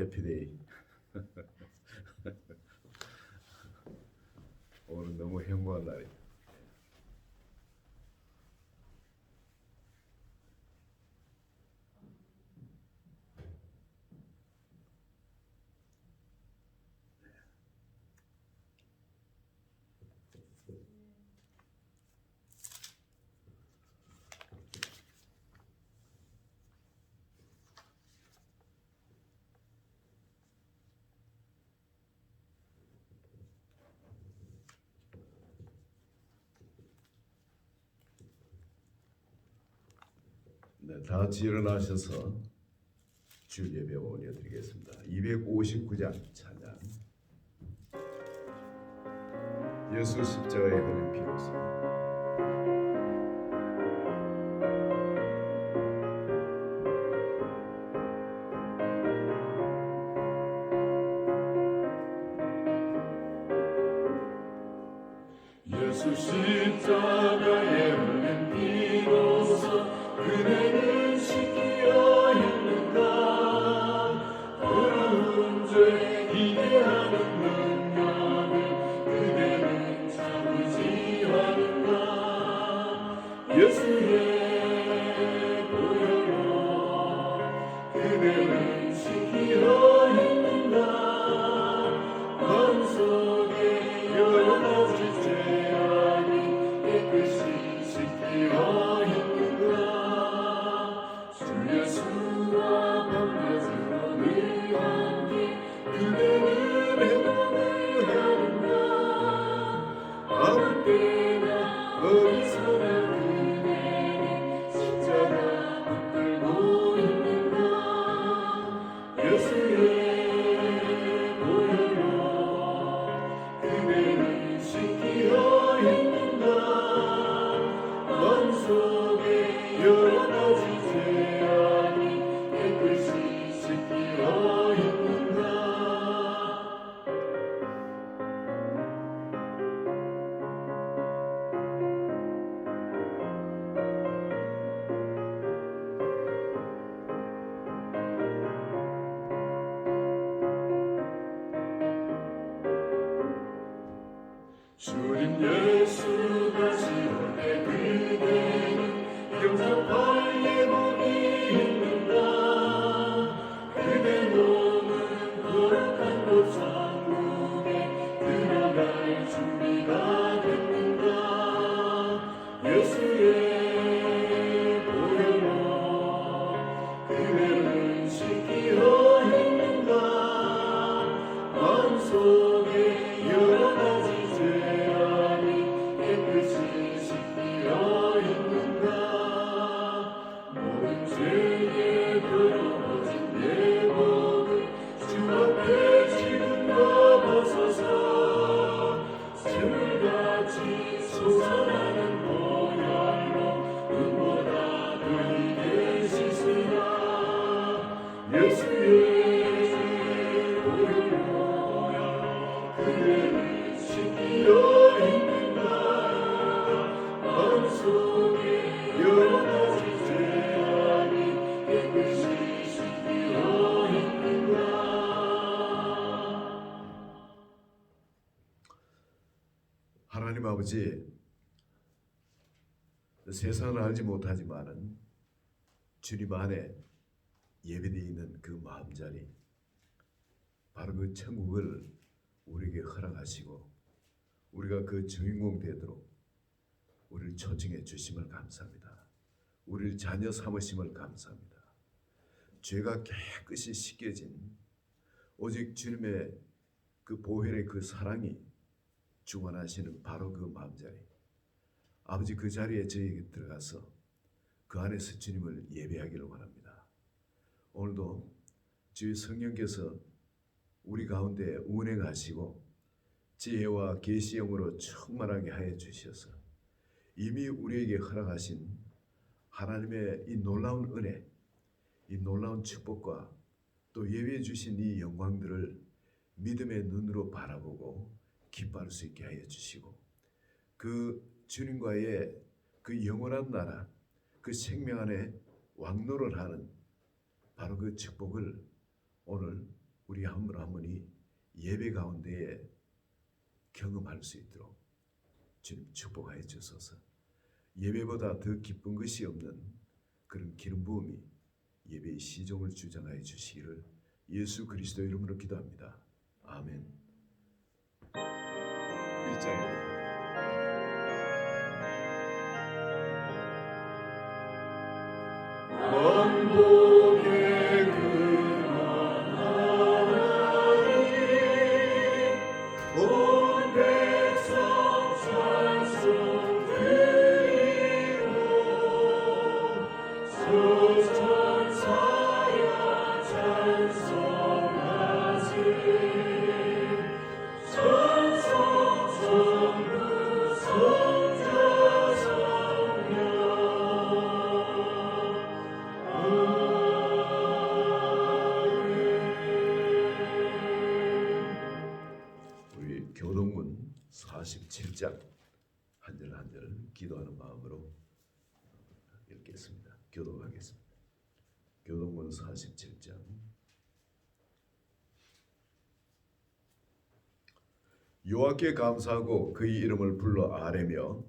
해피데이. 오늘 너무 행복한 날이에요. 네, 다 같이 일어나셔서 주 예배 올려드리겠습니다. 259장 찬양. 예수 십자가에 흘린 피로써 예수 십자가에 흘린 피로써 은혜는 씻기어 있는가. 어려운 죄 이해하는 능력을 그대는 참으지 않는가. 예수의 보혈로 그대는 씻기어 있는가. 마음속에 여러 가지 죄악이 깨끗이 씻기어 있는가. 주 예수와 밤낮으로 늘 함께 그대는 행동을 하는가. 아무 때나 어디서나 그대는 십자가 붙들고 있는가. 예수의 보혈로 그대는 씻기어 있는가. 마음속에 여러 가지 죄악이 깨끗이 씻기어 있는가. 주님 예수가 지올 때 그대는 영접할 예복이 있는가. 그대 몸은 거룩한 곳 천국에 들어갈 준비가 됐는가. 예수의 보혈로 그대는 씻기어 있는가. 마음속에 여러 가지 죄악이 깨끗이 씻기어 있는가. 모든 죄에 더러워진 예복을 주 앞에 지금과 벗어서 샘물같이 솟아나는 보혈로 눈보다 더 희게 씻으라. 예수의 보혈로 그대는 씻기어 있는가. 마음속에 여러 가지 죄악이 깨끗이 씻기어 있는가. 하나님 아버지, 세상을 알지 못하지만은 주님 안에 예배되어 있는 그 마음자리, 바로 그 천국을 우리에게 허락하시고 우리가 그 주인공 되도록 우리를 초청해 주심을 감사합니다. 우리를 자녀 삼으심을 감사합니다. 죄가 깨끗이 씻겨진 오직 주님의 그 보혈의 그 사랑이 주관하시는 바로 그 마음자리, 아버지, 그 자리에 저희에게 들어가서 그 안에서 주님을 예배하기를 원합니다. 오늘도 주의 성령께서 우리 가운데 운행하시고 지혜와 계시형으로 충만하게 하여 주셔서 이미 우리에게 허락하신 하나님의 이 놀라운 은혜, 이 놀라운 축복과 또 예비해 주신 이 영광들을 믿음의 눈으로 바라보고 기뻐할 수 있게 하여 주시고, 그 주님과의 그 영원한 나라, 그 생명 안에 왕노를 하는 바로 그 축복을 오늘 우리 한 분 한 분이 예배 가운데에 경험할 수 있도록 주님 축복하여 주소서. 예배보다 더 기쁜 것이 없는 그런 기름 부음이 예배의 시종을 주장하여 주시기를 예수 그리스도 이름으로 기도합니다. 아멘. 1장입니다. 만복의 근원 하나님 온 백성 찬송 드리고 수천사야 찬송하지 찬송 성부 성자 성령 우리 교동문 47장 한 절 한 절 기도하는 마음으로 읽겠습니다. 교독하겠습니다. 교동문 47장. 여호와께 감사하고 그의 이름을 불러 아뢰며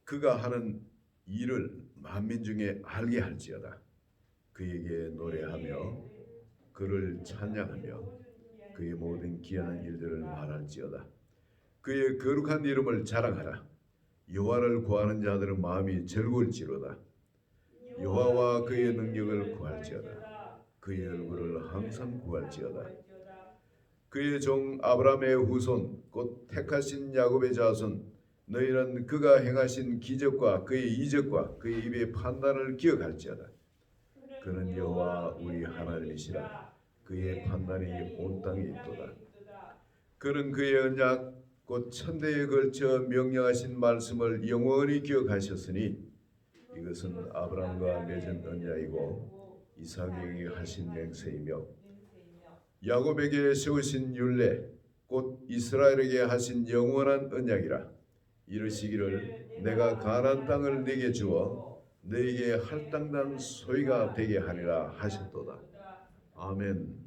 그가 하는 일을 만민 중에 알게 할지어다. 그에게 노래하며 그를 찬양하며 그의 모든 기이한 일들을 말할지어다. 그의 거룩한 이름을 자랑하라. 여호와를 구하는 자들은 마음이 즐거울지로다. 여호와와 그의 능력을 구할지어다. 그의 얼굴을 항상 구할지어다. 그의 종 아브라함의 후손 곧 택하신 야곱의 자손 너희는 그가 행하신 기적과 그의 이적과 그의 입의 판단을 기억할지어다. 그는 여호와 우리 하나님이시라. 그의 판단이 온 땅에 있도다. 그는 그의 언약 곧 천대에 걸쳐 명령하신 말씀을 영원히 기억하셨으니 이것은 아브라함과 맺은 언약이고 이삭에게 하신 맹세이며 야곱에게 세우신 율례 곧 이스라엘에게 하신 영원한 언약이라. 이르시기를 내가 가나안 땅을 네게 주어 너에게 할당난 소유가 되게 하리라 하셨도다. 아멘.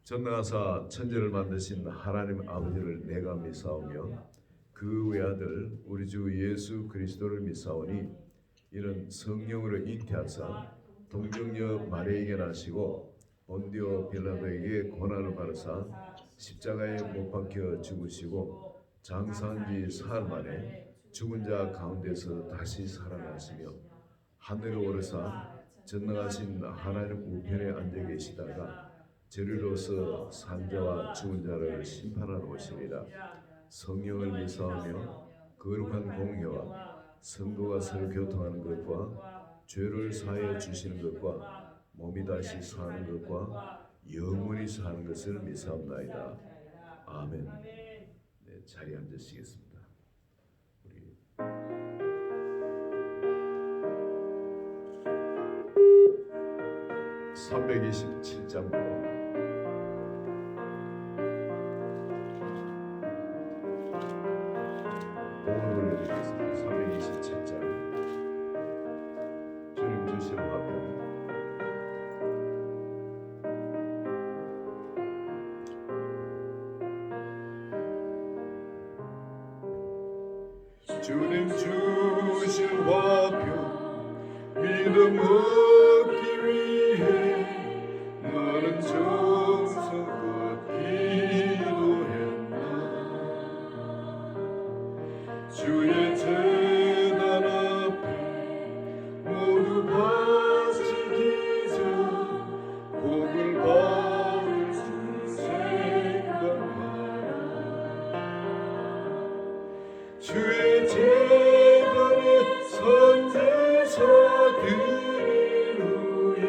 전능하사 천지를 만드신 하나님 아버지를 내가 믿사오며 그 외아들 우리 주 예수 그리스도를 믿사오니 이는 성령으로 잉태하사 동정녀 마리아에게 나시고 본디오 빌라도에게 고난을 받으사 십자가에 못 박혀 죽으시고 장사한 지 사흘 만에 죽은 자 가운데서 다시 살아나시며 하늘에 오르사 전능하신 하나님 우편에 앉아 계시다가 저리로서 산자와 죽은 자를 심판하러 오시리라. 성령을 믿사오며 거룩한 공회와 성도가 서로 교통하는 것과 죄를 사하여 주시는 것과 몸이 다시 사는 것과 영원히 사는 것을 믿사옵나이다. 아멘. 네, 자리에 앉으시겠습니다. 우리 327장으로 봉헌을 올려드리겠습니다. 327장 주님 주시는 화평. 주님 주신 화평 믿음 얻기 위해 나는 정성껏 기도했나. 주의 제단 앞에 모두 바치기 전 복을 받을 수 생각하라. 주의 제단에 선제사 드린 후에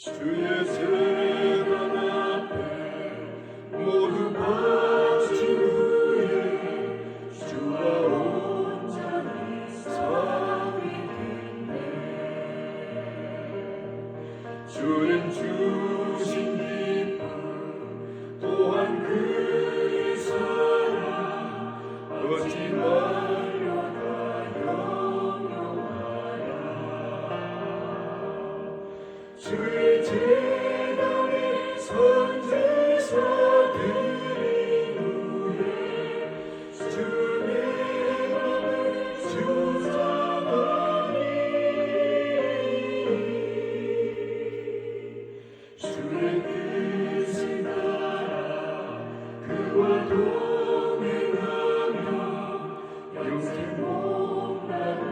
주의 재단 앞에 모두 바친 후에 주와 온전히 섬기겠네. 주는 주신 기쁨 또한 그의 사랑 어찌 말로 다 영영하랴. 주의 재단에 선제사들이 후에 주의 맘을 주장하니 주의 뜻을 따라 그와 동행하며 영생 목락을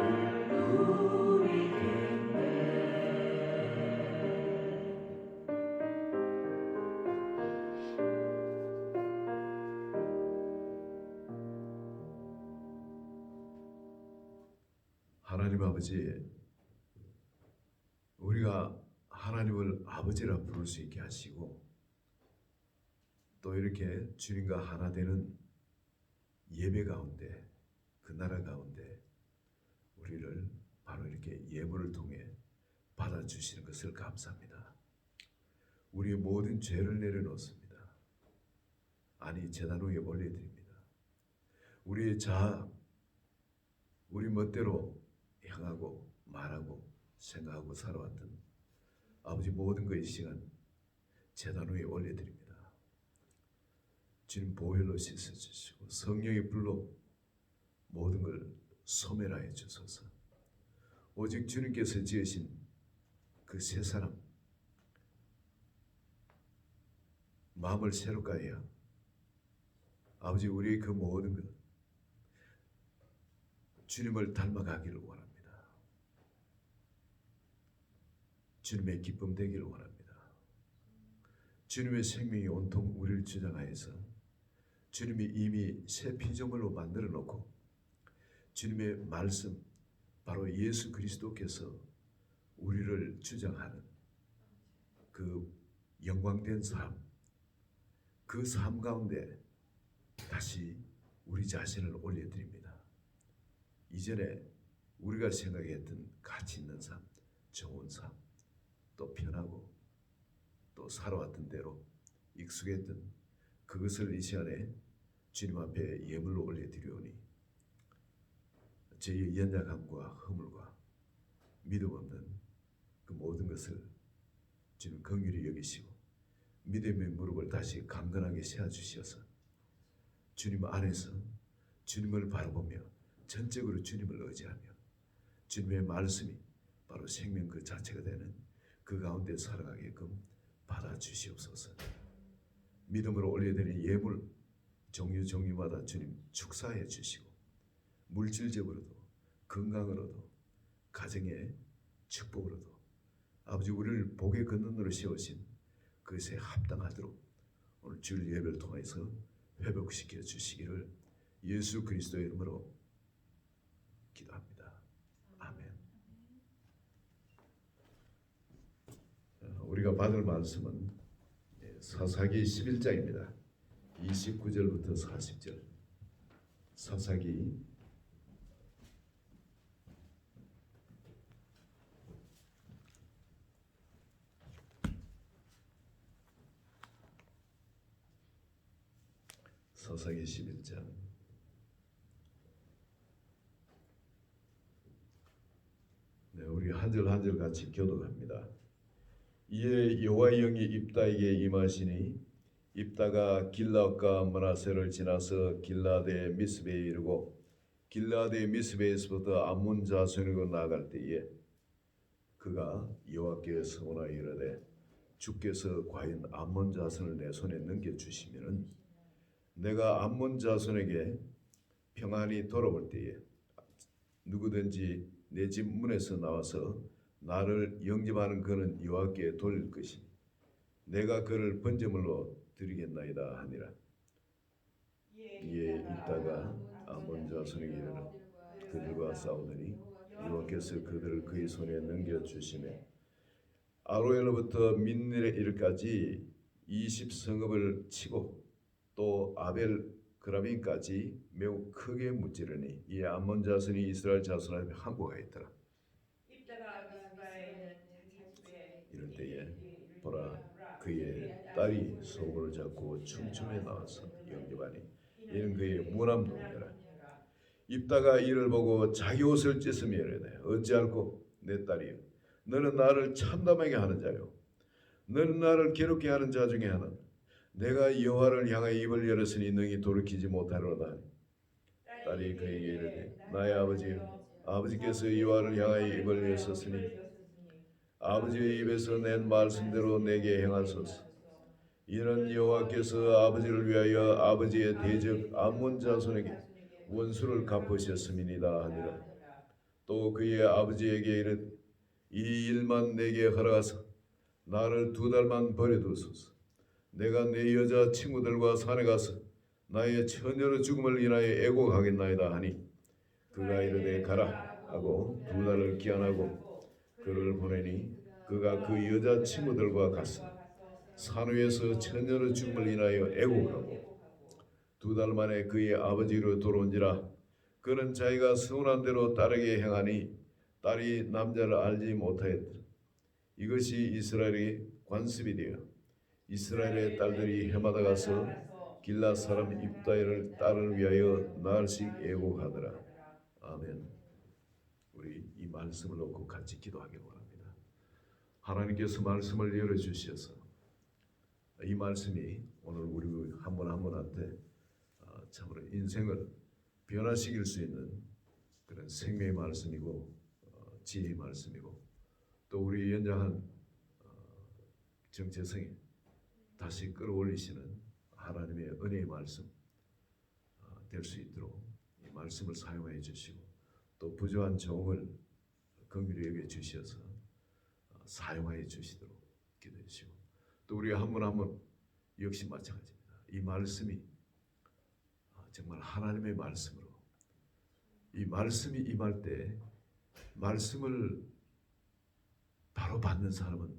누리겠네. 하나님 아버지, 우리가 하나님을 아버지라 부를 수 있게 하시고 또 이렇게 주님과 하나 되는 예배 가운데, 그 나라 가운데 우리를 바로 이렇게 예물을 통해 받아주시는 것을 감사합니다. 우리의 모든 죄를 내려놓습니다. 아니, 제단 위에 올려드립니다. 우리의 자아, 우리 멋대로 향하고 말하고 생각하고 살아왔던 아버지 모든 것의 시간 제단 위에 올려드립니다. 주님 보혈로 씻어주시고 성령의 불로 모든 걸 소멸하여 주소서. 오직 주님께서 지으신 그 새 사람 마음을 새롭게 하여 아버지 우리의 그 모든 것 주님을 닮아가기를 원합니다. 주님의 기쁨 되기를 원합니다. 주님의 생명이 온통 우리를 주장하여서 주님이 이미 새 피조물로 만들어 놓고 주님의 말씀 바로 예수 그리스도께서 우리를 주장하는 그 영광된 삶, 그 삶 가운데 다시 우리 자신을 올려드립니다. 이전에 우리가 생각했던 가치 있는 삶, 좋은 삶, 또 편하고 또 살아왔던 대로 익숙했던 그것을 이 시간에 주님 앞에 예물로 올려드리오니 저희의 연약함과 허물과 믿음 없는 그 모든 것을 주님 긍휼히 여기시고 믿음의 무릎을 다시 강건하게 세워주셔서 주님 안에서 주님을 바라보며 전적으로 주님을 의지하며 주님의 말씀이 바로 생명 그 자체가 되는 그 가운데 살아가게끔 받아주시옵소서. 믿음으로 올려드린 예물 종류마다 주님 축사해 주시고 물질적으로도 건강으로도 가정의 축복으로도 아버지 우리를 복의 근원으로 세우신 그것에 합당하도록 오늘 주일 예배를 통해서 회복시켜 주시기를 예수 그리스도의 이름으로 기도합니다. 아멘. 우리가 받을 말씀은 사사기 11장입니다. 29절부터 40절. 사사기 11장 우리 한 절 한 절 같이 교독합니다. 이에 여호와의 영이 입다에게 임하시니 입다가 길앗과 므낫세를 지나서 길라드의 미스베에 이르고 길라드의 미스베에서부터 암몬 자손으로 나아갈 때에 그가 여호와께 서원하여 이르되 주께서 과연 암몬 자손을 내 손에 넘겨주시면은 내가 암몬 자손에게 평안히 돌아올 때에 누구든지 내 집 문에서 나와서 나를 영접하는 그는 여호와께 돌릴 것이니 내가 그를 번제물로 드리겠나이다 하니라. 이에 입다가 암몬 자손에게 이르러 그들과 싸우더니 여호와께서 그들을 그의 손에 넘겨주시매 아로엘로부터 민닐에 이르까지 20성읍을 치고 또 아벨 그라빈까지 매우 크게 무찌르니 이 암몬 자손이 이스라엘 자손 앞에 항복하였더라. 입다가 미스바에는 자집에 이럴 때에 보라 그의 딸이 소고를 잡고 춤춤에 나와서 영접하니 이는 그의 무남동이라. 입다가 이를 보고 자기 옷을 찢으며 이르되 어찌할꼬 내 딸이여 너는 나를 참담하게 하는 자요 너는 나를 괴롭게 하는 자 중에 하나다. 내가 여호와를 향하여 입을 열었으니 능히 돌이키지 못하리로다. 딸이 그에게 이르되 나의 아버지여 아버지께서 여호와를 향하여 입을 여셨으니 아버지의 입에서 낸 말씀대로 내게 행하소서. 이는 여호와께서 아버지를 위하여 아버지의 대적 암몬 자손에게 원수를 갚으셨음이니이다 하니라. 또 그의 아버지에게 이르되 이 일만 내게 허락하사 나를 2달만 버려두소서. 내가 내 여자 친구들과 산에 가서 나의 처녀의 죽음을 인하여 애곡하겠나이다 하니 그가 이르되 가라 하고 2달을 기한하고 그를 보내니 그가 그 여자 친구들과 갔으니 산 위에서 처녀의 죽음을 인하여 애곡하고 2달 만에 그의 아버지로 돌아온지라. 그는 자기가 서운한 대로 딸에게 행하니 딸이 남자를 알지 못하였더라. 이것이 이스라엘의 관습이 되어 이스라엘의 딸들이 해마다 가서 길라 사람 입다엘을 딸을 위하여 나흘씩 애곡하더라. 아멘. 우리 이 말씀을 놓고 같이 기도하길 원합니다. 하나님께서 말씀을 열어주셔서 이 말씀이 오늘 우리 한 분 한 분한테 참으로 인생을 변화시킬 수 있는 그런 생명의 말씀이고 지혜의 말씀이고 또 우리 연장한 정체성에 다시 끌어올리시는 하나님의 은혜의 말씀 될 수 있도록 이 말씀을 사용해 주시고 또 부족한 종을 긍휼히 여겨 주셔서 사용하여 주시도록 기도해 주시고 또 우리 한 분 한 분 역시 마찬가지입니다. 이 말씀이 정말 하나님의 말씀으로 이 말씀이 임할 때 말씀을 바로 받는 사람은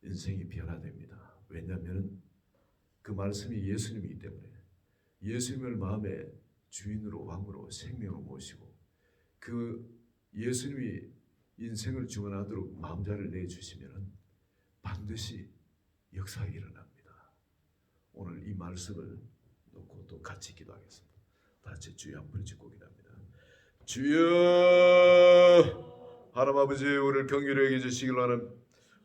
인생이 변화됩니다. 왜냐하면 그 말씀이 예수님이기 때문에 예수님을 마음의 주인으로 왕으로 생명으로 모시고 그 예수님이 인생을 주관하도록 마음자를 내주시면 반드시 역사가 일어납니다. 오늘 이 말씀을 놓고 또 같이 기도하겠습니다. 다 같이 주여 한번 짓고 기도합니다. 주여 하나님 아버지 우리를 긍휼히 여겨 주시길 바랍니다.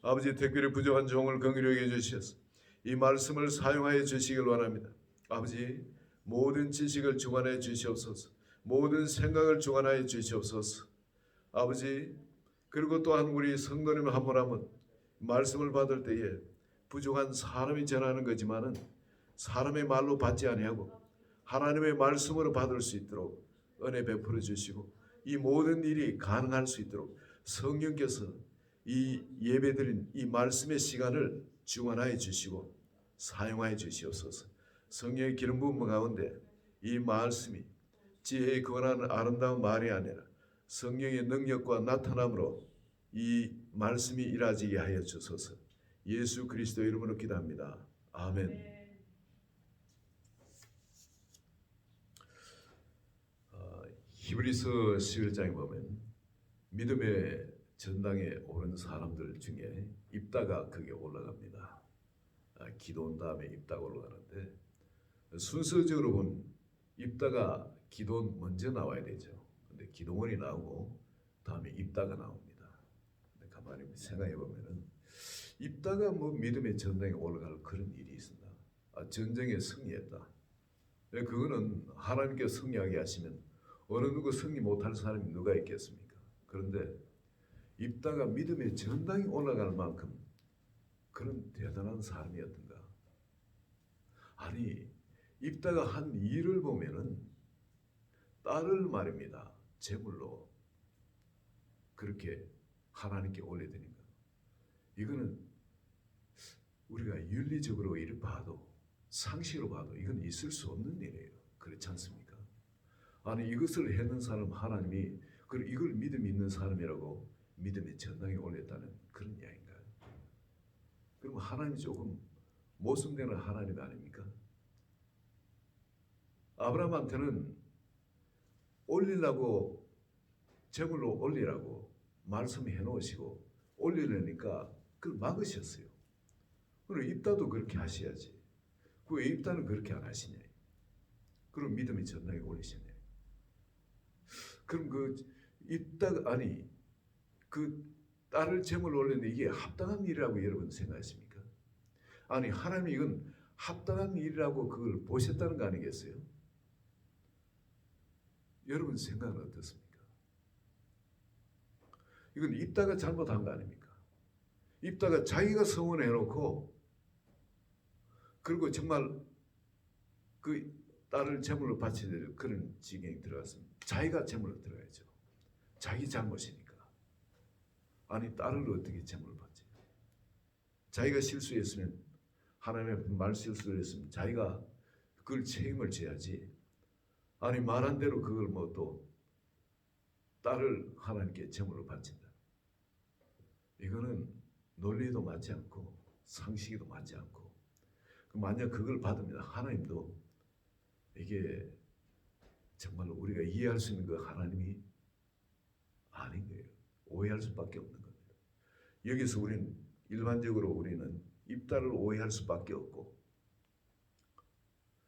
아버지 특별히 부족한 종을 긍휼히 여겨 주셔서 이 말씀을 사용하여 주시길 원합니다. 아버지 모든 지식을 주관하여 주시옵소서. 모든 생각을 주관하여 주시옵소서. 아버지 그리고 또한 우리 성도님 한 분 한 분 말씀을 받을 때에 부족한 사람이 전하는 거지만은 사람의 말로 받지 아니하고 하나님의 말씀으로 받을 수 있도록 은혜 베풀어 주시고 이 모든 일이 가능할 수 있도록 성령께서 이 예배드린 이 말씀의 시간을 주관하여 주시고 사용하여 주시옵소서. 성령의 기름 부음 가운데 이 말씀이 지혜의 권한 아름다운 말이 아니라 성령의 능력과 나타남으로 이 말씀이 이루어지게 하여 주소서. 예수 그리스도 이름으로 기도합니다. 아멘. 히브리서 11장에 보면 믿음의 전당에 오른 사람들 중에 입다가 거기에 올라갑니다. 기도한 다음에 입다가 올라가는데 순서적으로 보면 입다가 기도는 먼저 나와야 되죠. 근데 기도원이 나오고 다음에 입다가 나옵니다. 근데 가만히 생각해 보면은 입다가 뭐 믿음의 전당에 올라갈 그런 일이 있습니다. 전쟁에 승리했다. 그거는 하나님께 승리하게 하시면 어느 누구 승리 못할 사람이 누가 있겠습니까? 그런데 입다가 믿음의 전당에 올라갈 만큼 그런 대단한 사람이었던가? 아니 입다가 한 일을 보면은 딸을 말입니다. 제물로 그렇게 하나님께 올려드린 것. 이거는 우리가 윤리적으로 이를 봐도 상식으로 봐도 이건 있을 수 없는 일이에요. 그렇지 않습니까? 아니 이것을 했는 사람 하나님이 이걸 믿음이 있는 사람이라고 믿음의 전당에 올렸다는 그런 이야기인가요? 그럼 하나님이 조금 모순되는 하나님 아닙니까? 아브라함한테는 올리려고 제물로 올리라고 말씀해 놓으시고 올리려니까 그걸 막으셨어요. 그럼 입다도 그렇게 하셔야지. 왜 입다는 그렇게 안 하시냐? 그럼 믿음의 전당에 올리시냐? 그럼 그 입다가 아니 그 딸을 제물로 올리는데 이게 합당한 일이라고 여러분 생각하십니까? 아니 하나님이 이건 합당한 일이라고 그걸 보셨다는 거 아니겠어요? 여러분 생각은 어떻습니까? 이건 입다가 잘못한 거 아닙니까? 입다가 자기가 성원해 놓고 그리고 정말 그 딸을 제물로 바쳐야 될 그런 지경에 들어갔습니다. 자기가 제물로 들어가야죠. 자기 잘못이니까. 아니 딸을 어떻게 제물로 바쳐요? 자기가 실수했으면 하나님의 말 실수를 했으면 자기가 그걸 책임을 져야지. 아니 말한 대로 그걸 뭐 또 딸을 하나님께 제물로 바친다. 이거는 논리도 맞지 않고 상식에도 맞지 않고 만약 그걸 받으면 하나님도 이게 정말로 우리가 이해할 수 있는 그 하나님이 아닌 거예요. 오해할 수밖에 없는 겁니다. 여기서 우리는 일반적으로 우리는 입다를 오해할 수밖에 없고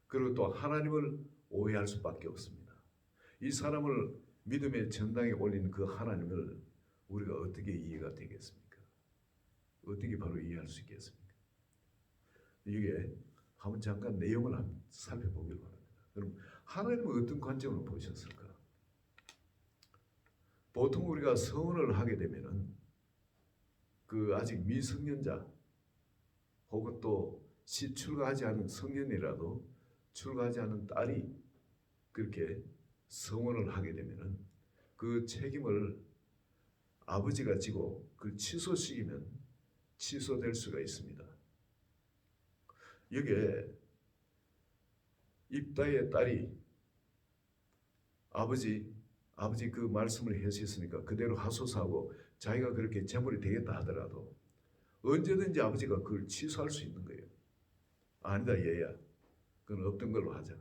그리고 또 하나님을 오해할 수밖에 없습니다. 이 사람을 믿음의 전당에 올린 그 하나님을 우리가 어떻게 이해가 되겠습니까? 어떻게 바로 이해할 수 있겠습니까? 이게 한번 잠깐 내용을 한번 살펴보길 바랍니다. 그럼 하나님은 어떤 관점으로 보셨을까? 보통 우리가 서원을 하게 되면은 그 아직 미성년자 혹은 또 출가하지 않은 성년이라도 출가하지 않은 딸이 그렇게 서원을 하게 되면은 그 책임을 아버지가 지고 그걸 취소시키면 취소될 수가 있습니다. 여기에 입다의 딸이 아버지 그 말씀을 하셨으니까 그대로 하소서하고 자기가 그렇게 재물이 되겠다 하더라도 언제든지 아버지가 그걸 취소할 수 있는 거예요. 아니다 얘야, 그건 없던 걸로 하자.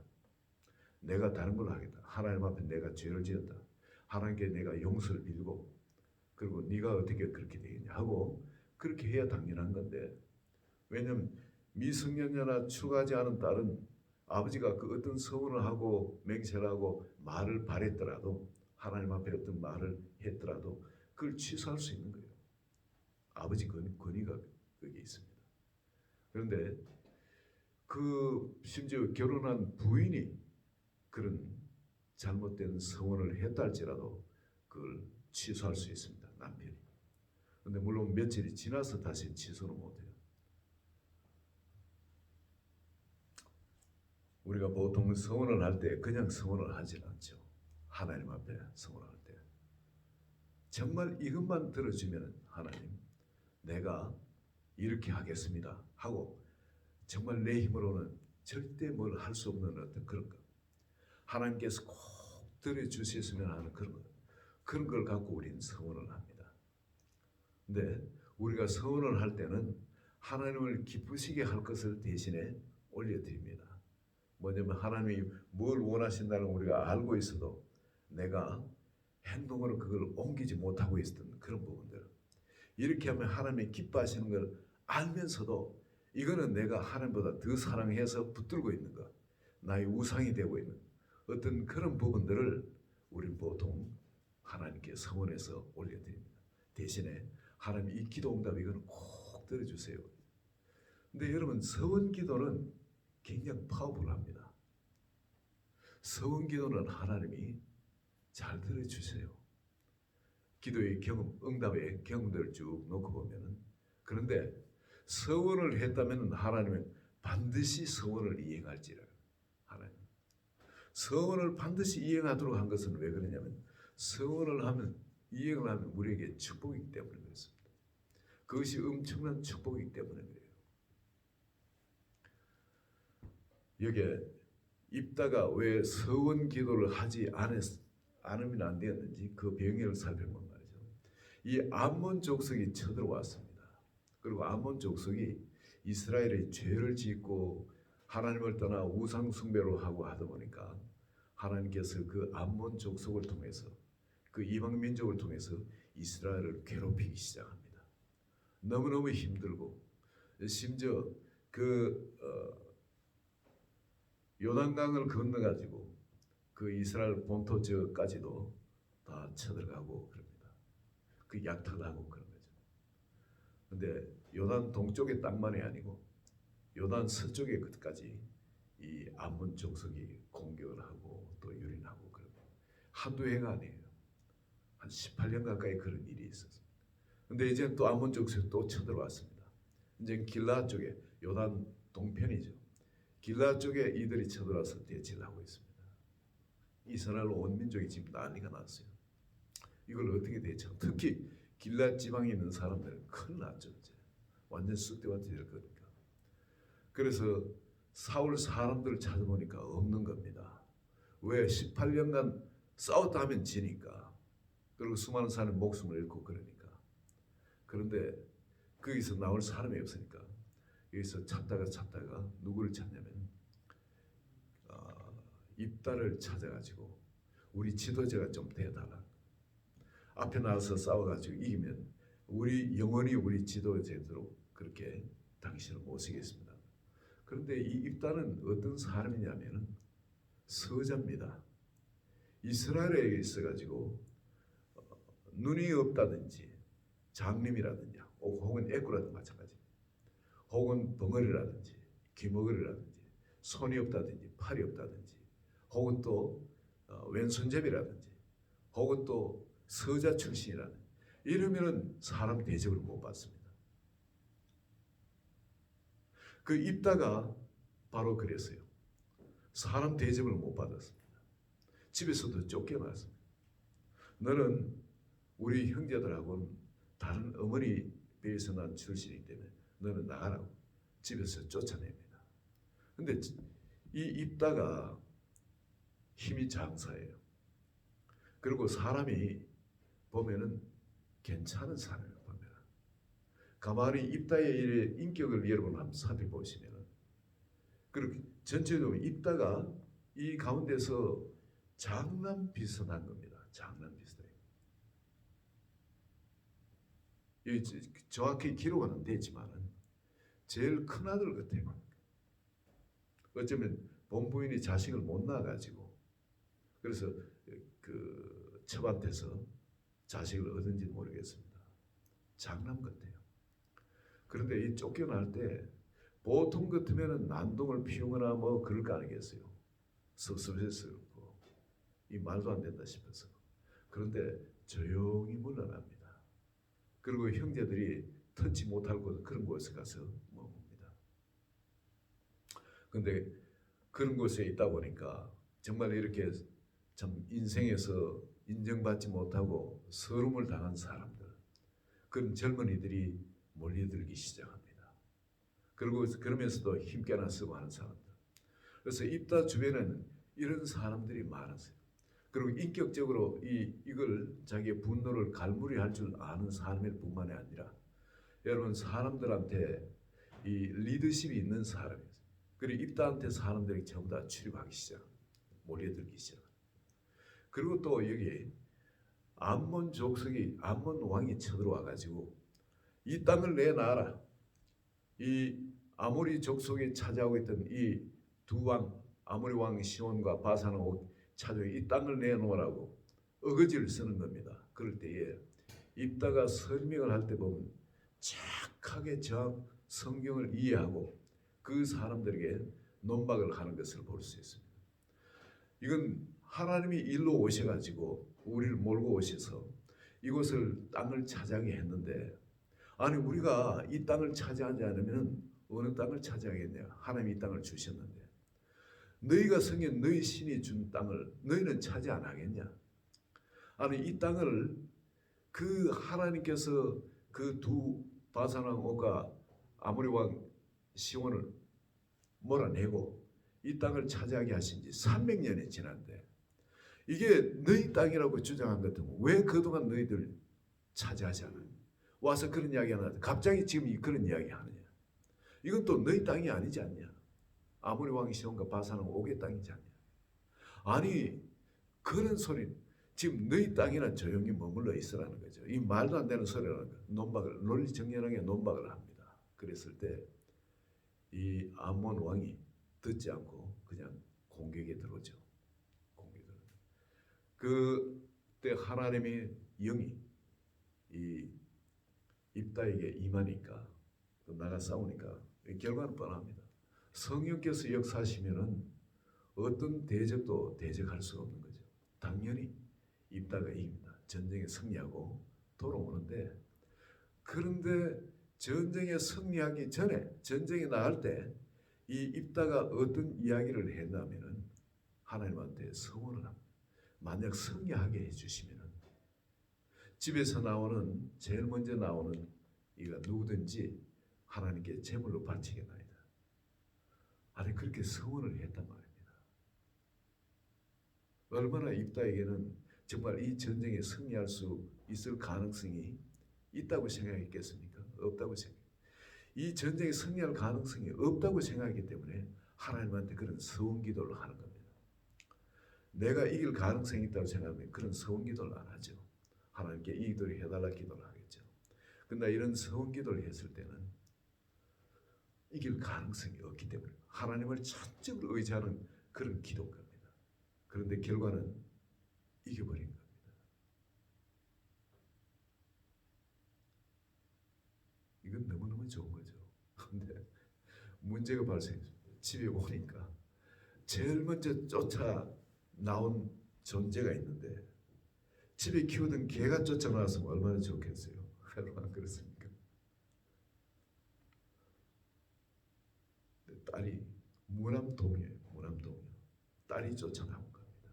내가 다른 걸로 하겠다. 하나님 앞에 내가 죄를 지었다. 하나님께 내가 용서를 빌고 그리고 네가 어떻게 그렇게 되겠냐 하고 그렇게 해야 당연한 건데 왜냐하면 미성년자나 출가하지 않은 딸은 아버지가 그 어떤 서원을 하고 맹세를 하고 말을 바랬더라도 하나님 앞에 어떤 말을 했더라도 그걸 취소할 수 있는 거예요. 아버지 권위가 거기에 있습니다. 그런데 그 심지어 결혼한 부인이 그런 잘못된 서원을 했다 할지라도 그걸 취소할 수 있습니다. 남편이. 그런데 물론 며칠이 지나서 다시 취소는 못해요. 우리가 보통 서원을 할 때 그냥 서원을 하진 않죠. 하나님 앞에 서원할 때 정말 이것만 들어주면 하나님 내가 이렇게 하겠습니다 하고 정말 내 힘으로는 절대 뭘 할 수 없는 어떤 그런 것 하나님께서 꼭 들어주셨으면 하는 그런 걸 갖고 우리는 서원을 합니다. 근데 우리가 서원을 할 때는 하나님을 기쁘시게 할 것을 대신에 올려드립니다. 뭐냐면 하나님이 뭘 원하신다는 우리가 알고 있어도 내가 행동으로 그걸 옮기지 못하고 있었던 그런 부분들 이렇게 하면 하나님이 기뻐하시는 걸 알면서도 이거는 내가 하나님보다 더 사랑해서 붙들고 있는 것 나의 우상이 되고 있는 어떤 그런 부분들을 우리는 보통 하나님께 서원해서 올려드립니다. 대신에 하나님 이 기도 응답 이거는 꼭 들어주세요. 근데 여러분 서원 기도는 굉장히 파워풀합니다. 서원 기도는 하나님이 잘 들어주세요. 기도의 경험, 응답의 경험들을 쭉 놓고 보면은 그런데 서원을 했다면 하나님은 반드시 서원을 이행할지라. 하나님 서원을 반드시 이행하도록 한 것은 왜 그러냐면 서원을 하면 이행을 하면 우리에게 축복이기 때문에 그렇습니다. 그것이 엄청난 축복이기 때문에 그래요. 여기에 입다가 왜 서원 기도를 하지 않으면 안 되었는지 그 배경을 살펴보면 말이죠. 이 암몬 족속이 쳐들어왔습니다. 그리고 암몬 족속이 이스라엘의 죄를 짓고 하나님을 떠나 우상 숭배로 하고 하다 보니까 하나님께서 그 암몬 족속을 통해서 그 이방 민족을 통해서 이스라엘을 괴롭히기 시작합니다. 너무너무 힘들고 심지어 그 요단강을 건너가지고 그 이스라엘 본토 지역까지도 다 쳐들어가고 그럽니다. 그 약탈하고 그런 거죠. 근데 요단 동쪽의 땅만이 아니고 요단 서쪽의 끝까지 이 암몬 족속이 공격을 하고 또 유린하고 그런 한두 해가 아니에요. 한 18년 가까이 그런 일이 있었습니다. 근데 이제 또 암몬 족속이 또 쳐들어왔습니다. 이제 길라 쪽에 요단 동편이죠. 길라 쪽에 이들이 쳐들어와서 대치를 하고 있습니다. 이스라엘 온 민족이 지금 난리가 났어요. 이걸 어떻게 대처? 특히 길라 지방에 있는 사람들은 큰일 났죠. 이제 완전 쑥대밭이 될 거니까. 그래서 사울 사람들을 찾아보니까 없는 겁니다. 왜? 18년간 싸웠다 하면 지니까. 그리고 수많은 사람의 목숨을 잃고 그러니까. 그런데 거기서 나올 사람이 없으니까 여기서 찾다가 누구를 찾냐면 입다를 찾아가지고 우리 지도자가 좀 되어달라. 앞에 나와서 싸워가지고 이기면 우리 영원히 우리 지도자도록 그렇게 당신을 모시겠습니다. 그런데 이 입다는 어떤 사람이냐면은 서자입니다. 이스라엘에 있어가지고 눈이 없다든지 장님이라든지 혹은 애꾸라든지 마찬가지, 혹은 벙어리라든지 귀머거리라든지 손이 없다든지 팔이 없다든지, 혹은 또 왼손잡이라든지, 혹은 또 서자 출신이라든지 이러면은 사람 대접을 못 받습니다. 그 입다가 바로 그랬어요. 사람 대접을 못 받았습니다. 집에서도 쫓겨났습니다. 너는 우리 형제들하고는 다른 어머니 배에서 난 출신이기 때문에 너는 나가라고 집에서 쫓아냅니다. 근데 이 입다가 힘이 장사예요. 그리고 사람이 보면은 괜찮은 사람을 보면 가만히 입다의 일의 인격을 여러분 한번 살펴보시면은 그리고 전체적으로 입다가 이 가운데서 장남 비슷한 겁니다. 장남 비슷해요. 정확히 기록은 안 되지만은 제일 큰 아들 같아요. 어쩌면 본부인이 자식을 못 낳아가지고 그래서 그 첩한테서 자식을 얻은지 모르겠습니다. 장남 같아요. 그런데 이 쫓겨날 때 보통 같으면은 난동을 피우거나 뭐 그럴 거 아니겠어요. 섭섭해서 이 말도 안 된다 싶어서. 그런데 조용히 물러납니다. 그리고 형제들이 터치 못할 곳 그런 곳에 가서 머뭅니다. 그런데 그런 곳에 있다 보니까 정말 이렇게 참 인생에서 인정받지 못하고 서름을 당한 사람들, 그런 젊은이들이 몰려들기 시작합니다. 그리고 그러면서도 힘께나 쓰고 하는 사람들. 그래서 입다 주변에는 이런 사람들이 많았어요. 그리고 인격적으로 이걸 자기의 분노를 갈무리할 줄 아는 사람일 뿐만이 아니라 여러분 사람들한테 이 리더십이 있는 사람이었어요. 그리고 입다한테 사람들이 전부 다 출입하기 시작합니다. 몰려들기 시작합니다. 그리고 또 여기 암몬 족속이 암몬 왕이 쳐들어와 가지고 이 땅을 내놔라. 이 아모리 족속이 차지하고 있던 이 두 왕, 아모리 왕 시온과 바산 왕 차지하고 이 땅을 내놓으라고 어거지를 쓰는 겁니다. 그럴 때에 입다가 설명을 할 때 보면 착하게 성경을 이해하고 그 사람들에게 논박을 하는 것을 볼 수 있습니다. 이건 하나님이 일로 오셔가지고 우리를 몰고 오셔서 이곳을 땅을 차지하게 했는데, 아니 우리가 이 땅을 차지하지 않으면 어느 땅을 차지하겠냐? 하나님이 이 땅을 주셨는데 너희가 성인 너희 신이 준 땅을 너희는 차지 안 하겠냐? 아니 이 땅을 그 하나님께서 그 두 바산 왕 옥과 아모리 왕 시온을 몰아내고 이 땅을 차지하게 하신 지 300년이 지났는데 이게 너희 땅이라고 주장한 것 같으면 왜 그동안 너희들 차지하지 않아요. 와서 그런 이야기 하나 갑자기 지금 그런 이야기 하느냐. 이건 또 너희 땅이 아니지 않냐. 아모리 왕이 시온과 바산은 옥의 땅이지 않냐. 아니 그런 소리 지금 너희 땅이나 조용히 머물러 있으라는 거죠. 이 말도 안 되는 소리라는 거. 논박을 논리정연하게 논박을 합니다. 그랬을 때 이 아몬 왕이 듣지 않고 그냥 공격에 들어오죠. 공격에 들어. 그때 하나님의 영이 이 입다에게 임하니까 또 나가 싸우니까 결과는 뻔합니다. 성령께서 역사하시면은 어떤 대적도 대적할 수가 없는 거죠. 당연히 입다가 이깁니다. 전쟁에 승리하고 돌아오는데 그런데 전쟁에 승리하기 전에 전쟁에 나갈 때 이 입다가 어떤 이야기를 했냐면은 하나님한테 서원을 합니다. 만약 승리하게 해주시면은 집에서 나오는 제일 먼저 나오는 이가 누구든지 하나님께 제물로 바치겠나이다. 아니 그렇게 서원을 했단 말입니다. 얼마나 입다에게는 정말 이 전쟁에 승리할 수 있을 가능성이 있다고 생각했겠습니까? 없다고 생각. 이 전쟁에 승리할 가능성이 없다고 생각하기 때문에 하나님한테 그런 서원 기도를 하는 겁니다. 내가 이길 가능성이 있다고 생각하면 그런 서원 기도를 안 하죠. 하나님께 이 기도를 해달라 기도를 하겠죠. 그러나 이런 서원 기도를 했을 때는 이길 가능성이 없기 때문에 하나님을 전적으로 의지하는 그런 기도인 겁니다. 그런데 결과는 이겨버린 겁니다. 이건 너무너무 좋은 거죠. 그런데 문제가 발생했습니다. 집에 오니까 제일 먼저 쫓아 나온 존재가 있는데 집에 키우던 개가 쫓아나왔으면 얼마나 좋겠어요. 얼마나 그렇습니까? 딸이 무남동이에요. 무남동. 딸이 쫓아나온 겁니다.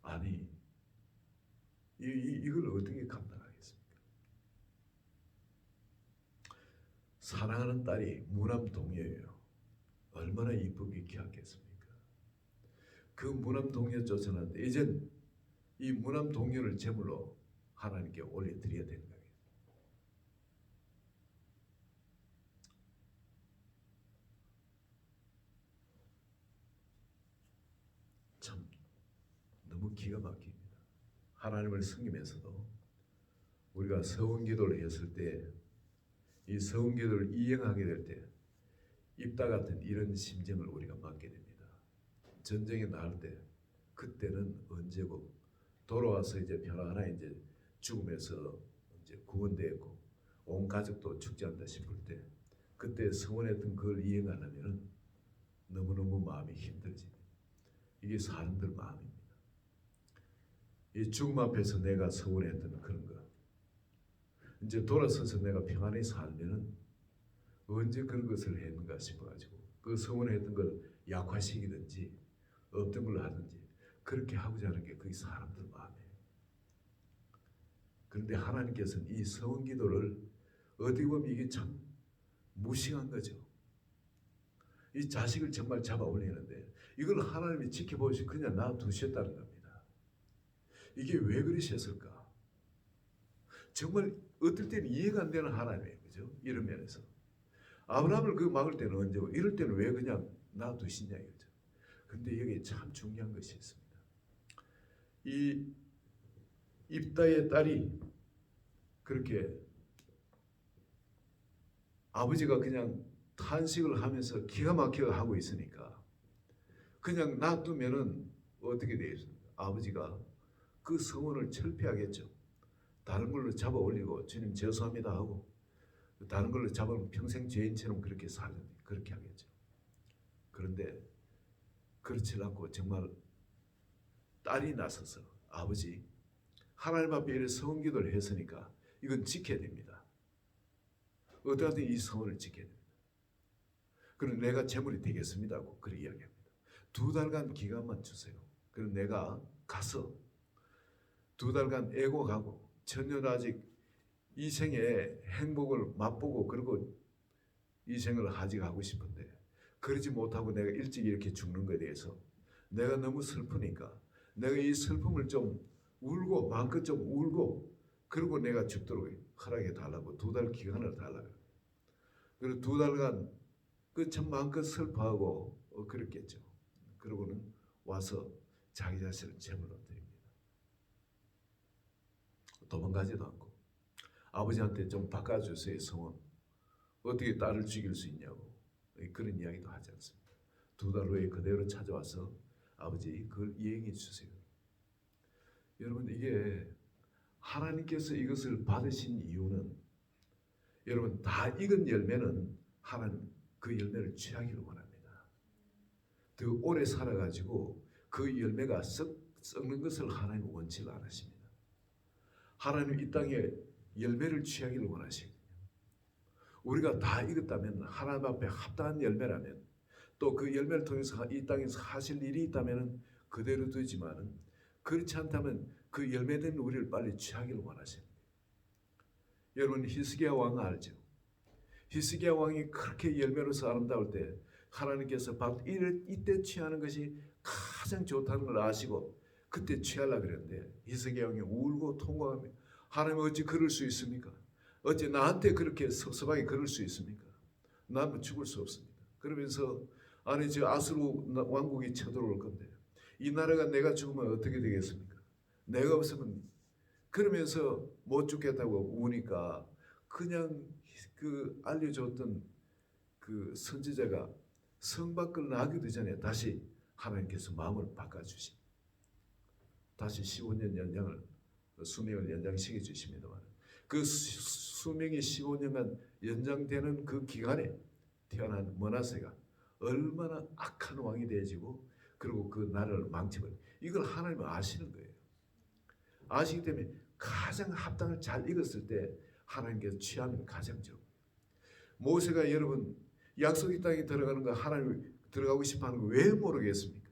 아니 이걸 어떻게 감당하겠습니까? 사랑하는 딸이 무남동이에요. 얼마나 이쁘게 귀하겠습니까? 그 무남동녀 쫓아났는데 이젠 이 무남동녀를 제물로 하나님께 올려드려야 되는 거예요. 참 너무 기가 막힙니다. 하나님을 섬기면서도 우리가 서원기도를 했을 때 이 서원기도를 이행하게 될 때 입다 같은 이런 심정을 우리가 맞게 됩니다. 전쟁에 나갈 때 그때는 언제고 돌아와서 이제 편안하게 이제 죽음에서 이제 구원되었고 온 가족도 축제한다 싶을 때 그때 서원했던 그걸 이행 안 하면은 너무너무 마음이 힘들집니다. 이게 사람들 마음입니다. 이 죽음 앞에서 내가 서원했던 그런 거 이제 돌아서서 내가 평안히 살면은 언제 그런 것을 했는가 싶어가지고 그 서원했던 걸 약화시키든지 없던 걸 하든지 그렇게 하고자 하는 게 그게 사람들 마음이에요. 그런데 하나님께서는 이 서원 기도를 어떻게 보면 이게 참 무시한 거죠. 이 자식을 정말 잡아 올리는데 이걸 하나님이 지켜보시 그냥 놔두셨다는 겁니다. 이게 왜 그러셨을까? 정말 어떨 때는 이해가 안 되는 하나님이에요. 그죠? 이런 면에서. 아브라함을 그 막을 때는 언제고 이럴 때는 왜 그냥 놔두시냐 이거죠. 근데 여기에 참 중요한 것이 있습니다. 이 입다의 딸이 그렇게 아버지가 그냥 탄식을 하면서 기가 막히게 하고 있으니까 그냥 놔두면은 어떻게 되겠습니까? 아버지가 그 성원을 철폐하겠죠. 다른 걸로 잡아 올리고 주님 죄송합니다 하고 다른 걸로 잡아면 평생 죄인처럼 그렇게 그렇게 하겠죠. 그런데 그렇지 않고 정말 딸이 나서서 아버지 하나님 앞에 이런 서원기도를 했으니까 이건 지켜야 됩니다. 어떠하든 이 서원을 지켜야 됩니다. 그럼 내가 제물이 되겠습니다 하고 그렇게 이야기합니다. 2달간 기간만 주세요. 그럼 내가 가서 2달간 애고가고 전혀 아직 이 생에 행복을 맛보고 그리고 이 생을 하직하고 싶은데 그러지 못하고 내가 일찍 이렇게 죽는 것에 대해서 내가 너무 슬프니까 내가 이 슬픔을 좀 울고 마음껏 좀 울고 그리고 내가 죽도록 허락해 달라고 2달 기간을 달라고. 그리고 2달간 그 참 마음껏 슬퍼하고 그랬겠죠. 그러고는 와서 자기 자신을 제물로 드립니다. 도망가지도 않고 아버지한테 좀 바꿔주세요 성원. 어떻게 딸을 죽일 수 있냐고 그런 이야기도 하지 않습니다. 2달 후에 그대로 찾아와서 아버지 그걸 이행해 주세요. 여러분 이게 하나님께서 이것을 받으신 이유는 여러분 다 익은 열매는 하나님 그 열매를 취하기를 원합니다. 더 오래 살아가지고 그 열매가 썩는 것을 하나님은 원치를 않으십니다. 하나님 이 땅에 열매를 취하기를 원하시거든요. 우리가 다 익었다면 하나님 앞에 합당한 열매라면 또 그 열매를 통해서 이 땅에서 하실 일이 있다면 그대로 두지만은 그렇지 않다면 그 열매된 우리를 빨리 취하기를 원하십니다. 여러분 히스기야 왕 알죠? 히스기야 왕이 그렇게 열매로서 아름다울 때 하나님께서 이때 취하는 것이 가장 좋다는 걸 아시고 그때 취하려고 그랬는데 히스기야 왕이 울고 통곡하며 하나님 어찌 그럴 수 있습니까? 어찌 나한테 그렇게 섭섭하게 그럴 수 있습니까? 나는 죽을 수 없습니다. 그러면서 아니 저 아수르 왕국이 쳐들어올 건데 이 나라가 내가 죽으면 어떻게 되겠습니까? 내가 없으면 그러면서 못 죽겠다고 우니까 그냥 그 알려줬던 그 선지자가 성 밖을 나가기도 전에 다시 하나님께서 마음을 바꿔주시. 다시 15년 연장을 수명을 연장시켜 주십니다만 그 수명이 15년간 연장되는 그 기간에 태어난 므낫세가 얼마나 악한 왕이 되어지고 그리고 그 나라를 망쳐버려. 이걸 하나님은 아시는 거예요. 아시기 때문에 가장 합당을 잘 익었을 때 하나님께서 취하면 가장 좋은 거예요. 모세가 여러분 약속의 땅에 들어가는 거 하나님 들어가고 싶어하는 거 왜 모르겠습니까?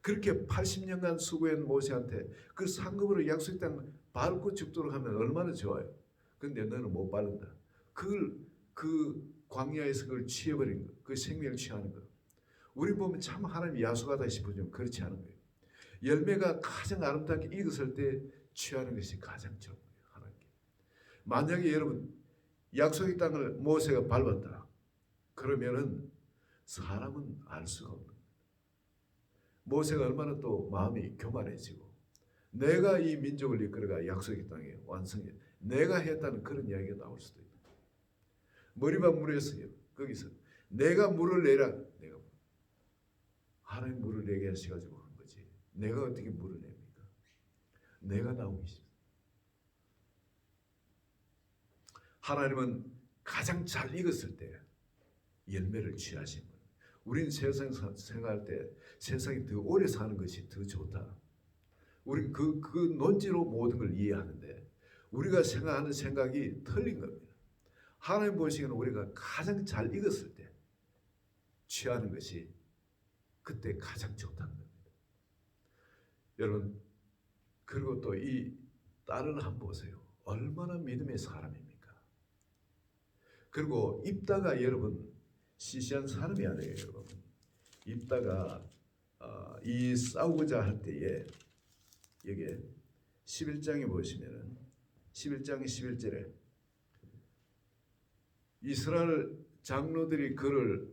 그렇게 80년간 수고한 모세한테 그 상급으로 약속의 땅 밟고 죽도록 하면 얼마나 좋아요. 근데 너는 못 밟는다. 그걸 그 광야에서 그걸 취해버린 거, 그 생명을 취하는 거. 우리 보면 참 하나님 야속하다 싶으면 그렇지 않은 거예요. 열매가 가장 아름답게 익었을 때 취하는 것이 가장 좋은 거예요. 하나님께. 만약에 여러분 약속의 땅을 모세가 밟았다. 그러면은 사람은 알 수가 없는 거예요. 모세가 얼마나 또 마음이 교만해지고 내가 이 민족을 이끌어가 약속의 땅에 완성해 내가 했다는 그런 이야기가 나올 수도 있다. 머리만 물었어요. 거기서 내가 물을 내라. 내가 하나님 물을 내게 하셔가지고 한 거지. 내가 어떻게 물을 냅니까? 내가 나오기 싫어. 하나님은 가장 잘 익었을 때 열매를 취하신 분. 우리는 세상 생각할 때 세상이 더 오래 사는 것이 더 좋다. 우리는 그 논지로 모든 걸 이해하는데 우리가 생각하는 생각이 틀린 겁니다. 하나님 보시기에는 우리가 가장 잘 익었을 때 취하는 것이 그때 가장 좋다는 겁니다. 여러분 그리고 또 이 딸을 한번 보세요. 얼마나 믿음의 사람입니까? 그리고 입다가 여러분 시시한 사람이 아니에요. 여러분 입다가 이 싸우고자 할 때에 여기에 11장에 보시면은 11장 11절에 이스라엘 장로들이 그를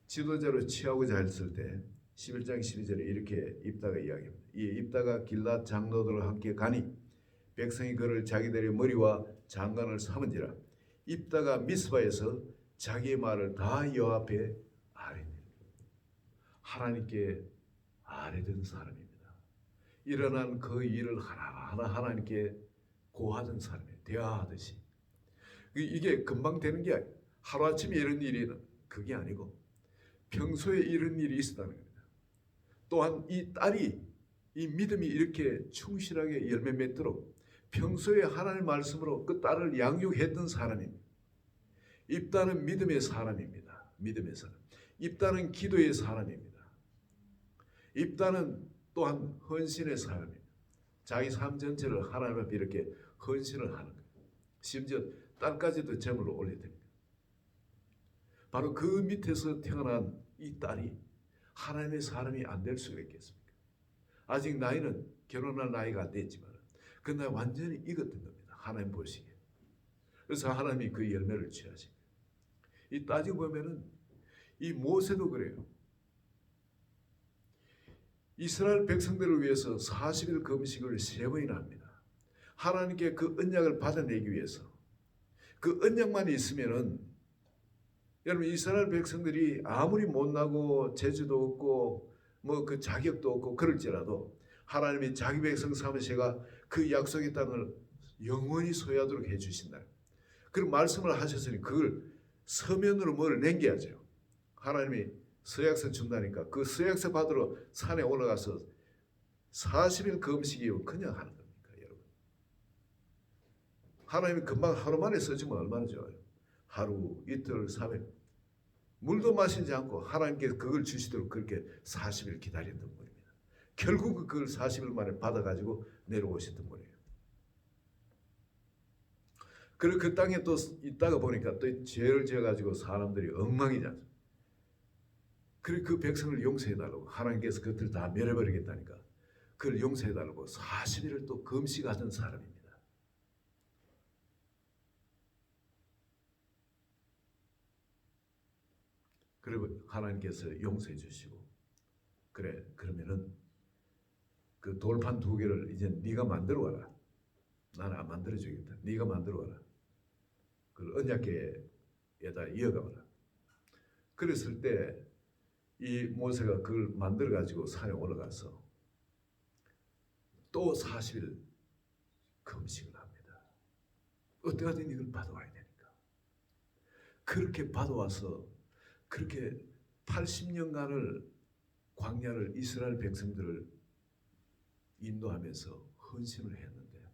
지도자로 취하고자 했을 때 11장 12절에 이렇게 입다가 이야기합니다. 이 입다가 길랏 장로들과 함께 가니 백성이 그를 자기들의 머리와 장관을 삼은지라. 입다가 미스바에서 자기의 말을 다 여호와 앞에 아뢰니. 하나님께 아뢰던 사람입니다. 일어난 그 일을 하나하나 하나님께 고하던 사람이에요. 대화하듯이. 이게 금방 되는 게 하루아침에 이런 일이 그게 아니고 평소에 이런 일이 있었다는 겁니다. 또한 이 딸이 이 믿음이 이렇게 충실하게 열매 맺도록 평소에 하나님의 말씀으로 그 딸을 양육했던 사람입니다. 입다는 믿음의 사람입니다. 믿음의 사람. 입다는 기도의 사람입니다. 입다는 또한 헌신의 사람입니다. 자기 삶 전체를 하나님 앞에 이렇게 헌신을 하는 거예요. 심지어 딸까지도 제물로 올려드립니다. 바로 그 밑에서 태어난 이 딸이 하나님의 사람이 안 될 수가 있겠습니까? 아직 나이는 결혼할 나이가 안 됐지만 그 나이 완전히 익었던 겁니다. 하나님 보시기에. 그래서 하나님이 그 열매를 취하시. 이 따지고 보면은 이 모세도 그래요. 이스라엘 백성들을 위해서 40일 금식을 3번이나 합니다. 하나님께 그 언약을 받아내기 위해서. 그 언약만 있으면은 여러분 이스라엘 백성들이 아무리 못나고 재주도 없고 뭐 그 자격도 없고 그럴지라도 하나님이 자기 백성 삼으시가 그 약속의 땅을 영원히 소유하도록 해주신다. 그런 말씀을 하셨으니 그걸 서면으로 뭘 남겨야죠. 하나님이 서약서 준다니까 그 서약서 받으러 산에 올라가서 40일 금식이요 그냥 하는 겁니까 여러분? 하나님이 금방 하루 만에 써주면 얼마나 좋아요. 하루 이틀 3일 물도 마시지 않고 하나님께서 그걸 주시도록 그렇게 40일 기다렸던 분입니다. 결국은 그걸 40일 만에 받아가지고 내려오셨던 분이에요. 그리고 그 땅에 또 있다가 보니까 또 죄를 지어가지고 사람들이 엉망이잖아요. 그리고 그 백성을 용서해달라고 하나님께서 그것을 다 멸해버리겠다니까 그걸 용서해달라고 40일을 또 금식하던 사람입니다. 그리고 하나님께서 용서해 주시고 그래 그러면은 그 돌판 2개를 이제 네가 만들어 와라. 나는 안 만들어 주겠다. 네가 만들어 와라. 그걸 언약궤에다 이어가 봐라. 그랬을 때 이 모세가 그걸 만들어 가지고 산에 올라가서 또 40일 금식을 합니다. 어떻게든 이걸 받아와야 되니까. 그렇게 받아와서 그렇게 80년간을 광야를 이스라엘 백성들을 인도하면서 헌신을 했는데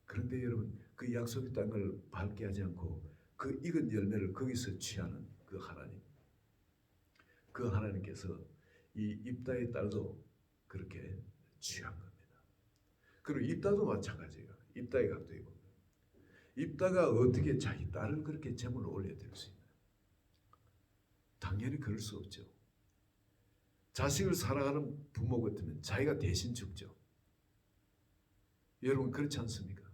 그런데 여러분 그 약속의 땅을 밟게 하지 않고 그 익은 열매를 거기서 취하는 그 하나님 그 하나님께서 이 입다의 딸도 그렇게 취한 겁니다. 그리고 입다도 마찬가지예요. 입다의 각도에 보면 입다가 어떻게 자기 딸을 그렇게 제물로 올려드릴 수 있나요? 당연히 그럴 수 없죠. 자식을 사랑하는 부모 같으면 자기가 대신 죽죠. 여러분 그렇지 않습니까?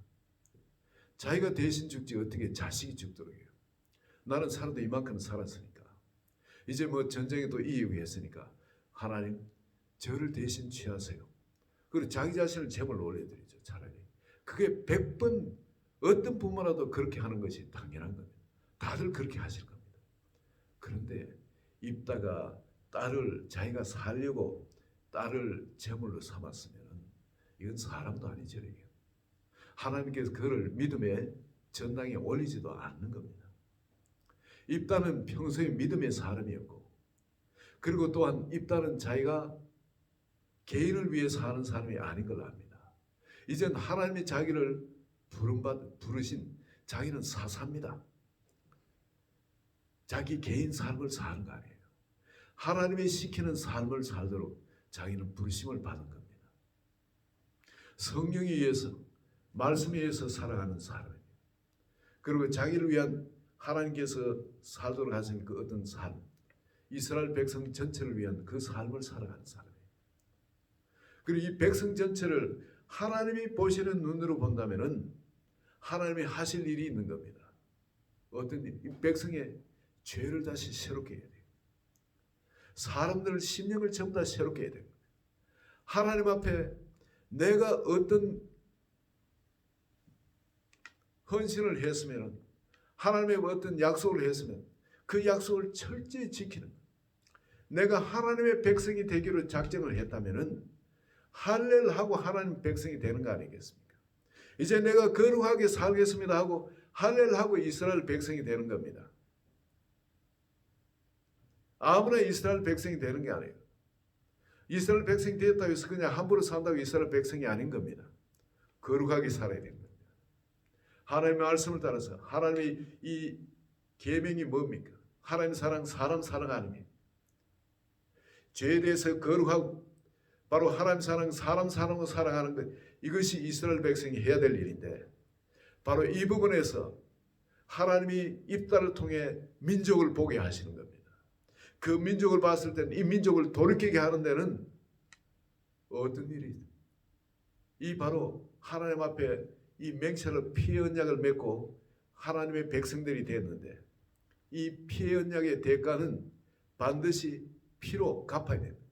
자기가 대신 죽지 어떻게 자식이 죽도록 해요. 나는 살아도 이만큼 살았으니까 이제 뭐 전쟁에도 이기고 했으니까 하나님 저를 대신 취하세요. 그리고 자기 자신을 제물로 올려드리죠. 차라리 그게 100번 어떤 부모라도 그렇게 하는 것이 당연한 겁니다. 다들 그렇게 하실 겁니다. 그런데 입다가 딸을 자기가 살려고 딸을 제물로 삼았으면 이건 사람도 아니죠. 이게. 하나님께서 그를 믿음의 전당에 올리지도 않는 겁니다. 입다는 평소에 믿음의 사람이었고 그리고 또한 입다는 자기가 개인을 위해서 하는 사람이 아닌 걸 압니다. 이젠 하나님이 자기를 부르신 자기는 사사입니다. 자기 개인 삶을 사는 거 아니에요. 하나님이 시키는 삶을 살도록 자기는 부르심을 받은 겁니다. 성령에 의해서 말씀에 의해서 살아가는 사람입니다. 그리고 자기를 위한 하나님께서 살도록 하신 그 어떤 삶 이스라엘 백성 전체를 위한 그 삶을 살아가는 사람이에요. 그리고 이 백성 전체를 하나님이 보시는 눈으로 본다면은 하나님이 하실 일이 있는 겁니다. 어떤 일? 이 백성의 죄를 다시 새롭게 해야 돼요. 사람들 심령을 전부 다 새롭게 해야 돼요. 하나님 앞에 내가 어떤 헌신을 했으면 하나님의 어떤 약속을 했으면 그 약속을 철저히 지키는 거예요. 내가 하나님의 백성이 되기로 작정을 했다면은 할렐하고 하나님 백성이 되는 거 아니겠습니까? 이제 내가 거룩하게 살겠습니다 하고 할렐하고 이스라엘 백성이 되는 겁니다. 아무나 이스라엘 백성이 되는 게 아니에요. 이스라엘 백성이 되었다고 해서 그냥 함부로 산다고 이스라엘 백성이 아닌 겁니다. 거룩하게 살아야 되는 겁니다. 하나님의 말씀을 따라서 하나님의 이 계명이 뭡니까? 하나님 사랑, 사람 사랑 아닙니까? 죄에 대해서 거룩하고 바로 하나님 사랑, 사람 사랑으로 살아가는 것 이것이 이스라엘 백성이 해야 될 일인데 바로 이 부분에서 하나님이 입다를 통해 민족을 보게 하시는 겁니다. 그 민족을 봤을 때는 이 민족을 돌이키게 하는 데는 어떤 일이 이 바로 하나님 앞에 이 맹세로 피의 언약을 맺고 하나님의 백성들이 됐는데 이 피의 언약의 대가는 반드시 피로 갚아야 됩니다.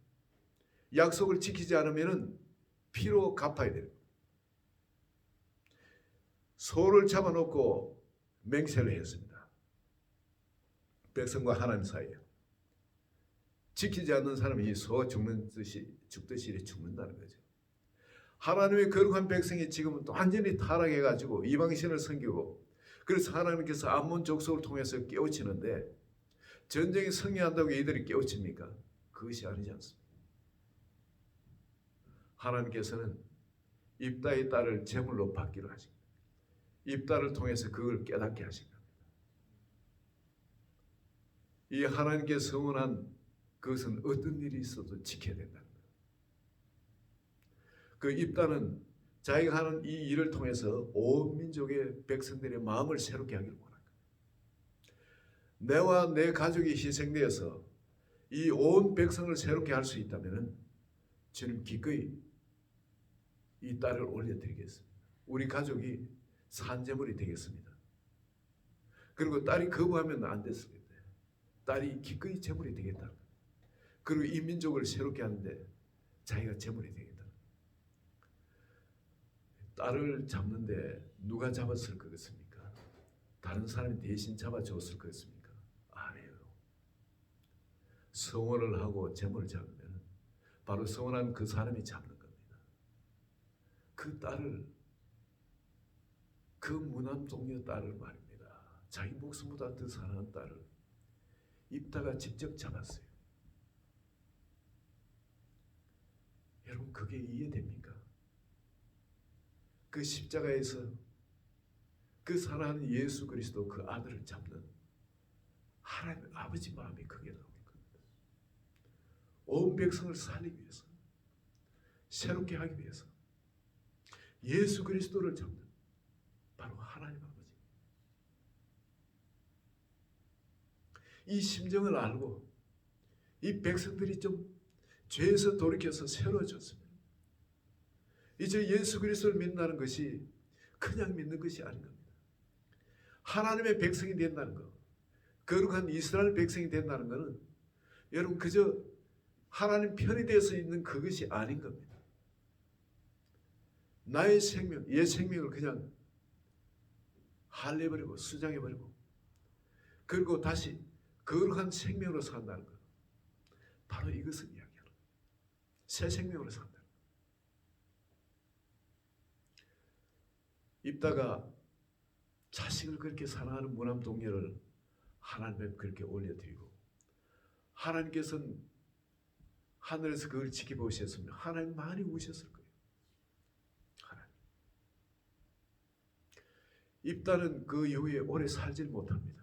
약속을 지키지 않으면 피로 갚아야 됩니다. 소를 잡아놓고 맹세를 했습니다. 백성과 하나님 사이에. 지키지 않는 사람이 소 죽듯이 죽는다는 거죠. 하나님의 거룩한 백성이 지금은 완전히 타락해가지고 이방신을 섬기고, 그래서 하나님께서 암몬 족속을 통해서 깨우치는데, 전쟁에 승리한다고 이들이 깨우칩니까? 그것이 아니지 않습니다. 하나님께서는 입다의 딸을 제물로 받기로 하신 겁니다. 입다를 통해서 그걸 깨닫게 하신 겁니다. 이 하나님께 서원한 그것은 어떤 일이 있어도 지켜야 된다는 거예요. 그 입다는 자기가 하는 이 일을 통해서 온 민족의 백성들의 마음을 새롭게 하기를 원합니다. 내와 내 가족이 희생되어서 이 온 백성을 새롭게 할 수 있다면 저는 기꺼이 이 딸을 올려드리겠습니다. 우리 가족이 산제물이 되겠습니다. 그리고 딸이 거부하면 안 됐습니다. 딸이 기꺼이 제물이 되겠다. 그리고 이 민족을 새롭게 하는데 자기가 제물이 되겠다. 딸을 잡는데 누가 잡았을 것입니까? 다른 사람이 대신 잡아줬을 것입니까? 아니에요. 서원을 하고 제물을 잡으면 바로 서원한 그 사람이 잡는 겁니다. 그 딸을, 그 무남동녀 딸을 말입니다. 자기 목숨보다 더 사랑하는 딸을 입다가 직접 잡았어요. 여러분, 그게 이해됩니까? 그 십자가에서 그 사랑하는 예수 그리스도 그 아들을 잡는 하나님 아버지 마음이 그게 나오는 겁니다. 온 백성을 살리기 위해서, 새롭게 하기 위해서 예수 그리스도를 잡는 바로 하나님 아버지. 이 심정을 알고 이 백성들이 좀 죄에서 돌이켜서 새로워졌습니다. 이제 예수 그리스도를 믿는다는 것이 그냥 믿는 것이 아닌 겁니다. 하나님의 백성이 된다는 것, 거룩한 이스라엘 백성이 된다는 것은 여러분 그저 하나님 편이 되어서 있는 그것이 아닌 겁니다. 나의 생명, 옛 생명을 그냥 할래버리고 수장해버리고 그리고 다시 거룩한 생명으로 산다는 것, 바로 이것을 이야기하는 거예요. 새 생명으로 산다. 입다가 자식을 그렇게 사랑하는 무남동녀를 하나님 앞에 그렇게 올려드리고, 하나님께서는 하늘에서 그걸 지켜보셨으면 하나님 많이 우셨을 거예요. 하나님. 입다는 그 이후에 오래 살질 못합니다.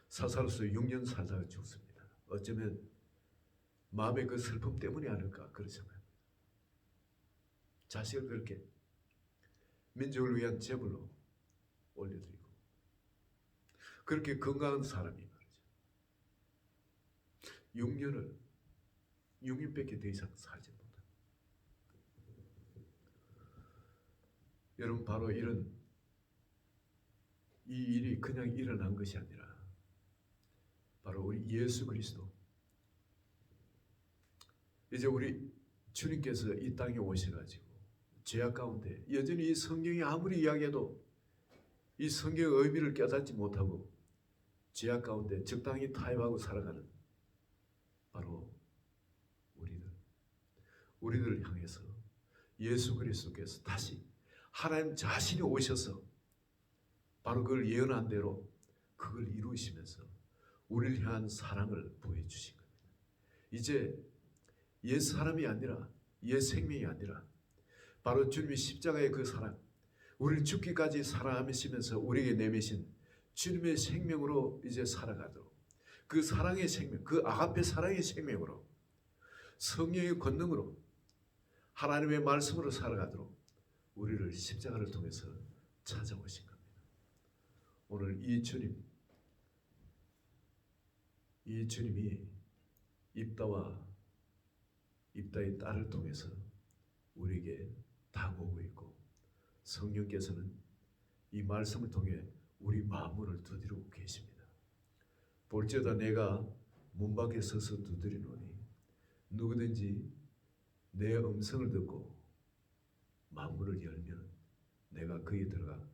사사로서 6년 살다가 죽습니다. 어쩌면 마음의 그 슬픔 때문이 아닐까 그러잖아요. 자식을 그렇게 민족을 위한 제물로 올려드리고 그렇게 건강한 사람이 말이죠. 6년밖에 더 이상 살지 못합니다. 여러분, 바로 이런 이 일이 그냥 일어난 것이 아니라 바로 우리 예수 그리스도, 이제 우리 주님께서 이 땅에 오셔가지고 죄악 가운데 여전히 이 성경이 아무리 이야기해도 이 성경의 의미를 깨닫지 못하고 죄악 가운데 적당히 타협하고 살아가는 바로 우리들을 향해서 예수 그리스도께서 다시 하나님 자신이 오셔서 바로 그걸 예언한 대로 그걸 이루시면서 우리를 향한 사랑을 보여주신 겁니다. 이제 옛 사람이 아니라 옛 생명이 아니라 바로 주님이 십자가의 그 사랑, 우리를 죽기까지 사랑하시면서 우리에게 내미신 주님의 생명으로 이제 살아가도록, 그 사랑의 생명, 그 아가페 사랑의 생명으로, 성령의 권능으로, 하나님의 말씀으로 살아가도록 우리를 십자가를 통해서 찾아오신 겁니다. 오늘 이 주님이 입다의 딸을 통해서 우리에게 다가오고 있고 성령께서는 이 말씀을 통해 우리 마음을 두드리고 계십니다. 볼지어다 내가 문 밖에 서서 두드리노니 누구든지 내 음성을 듣고 만문을 열면 내가 그에 들어가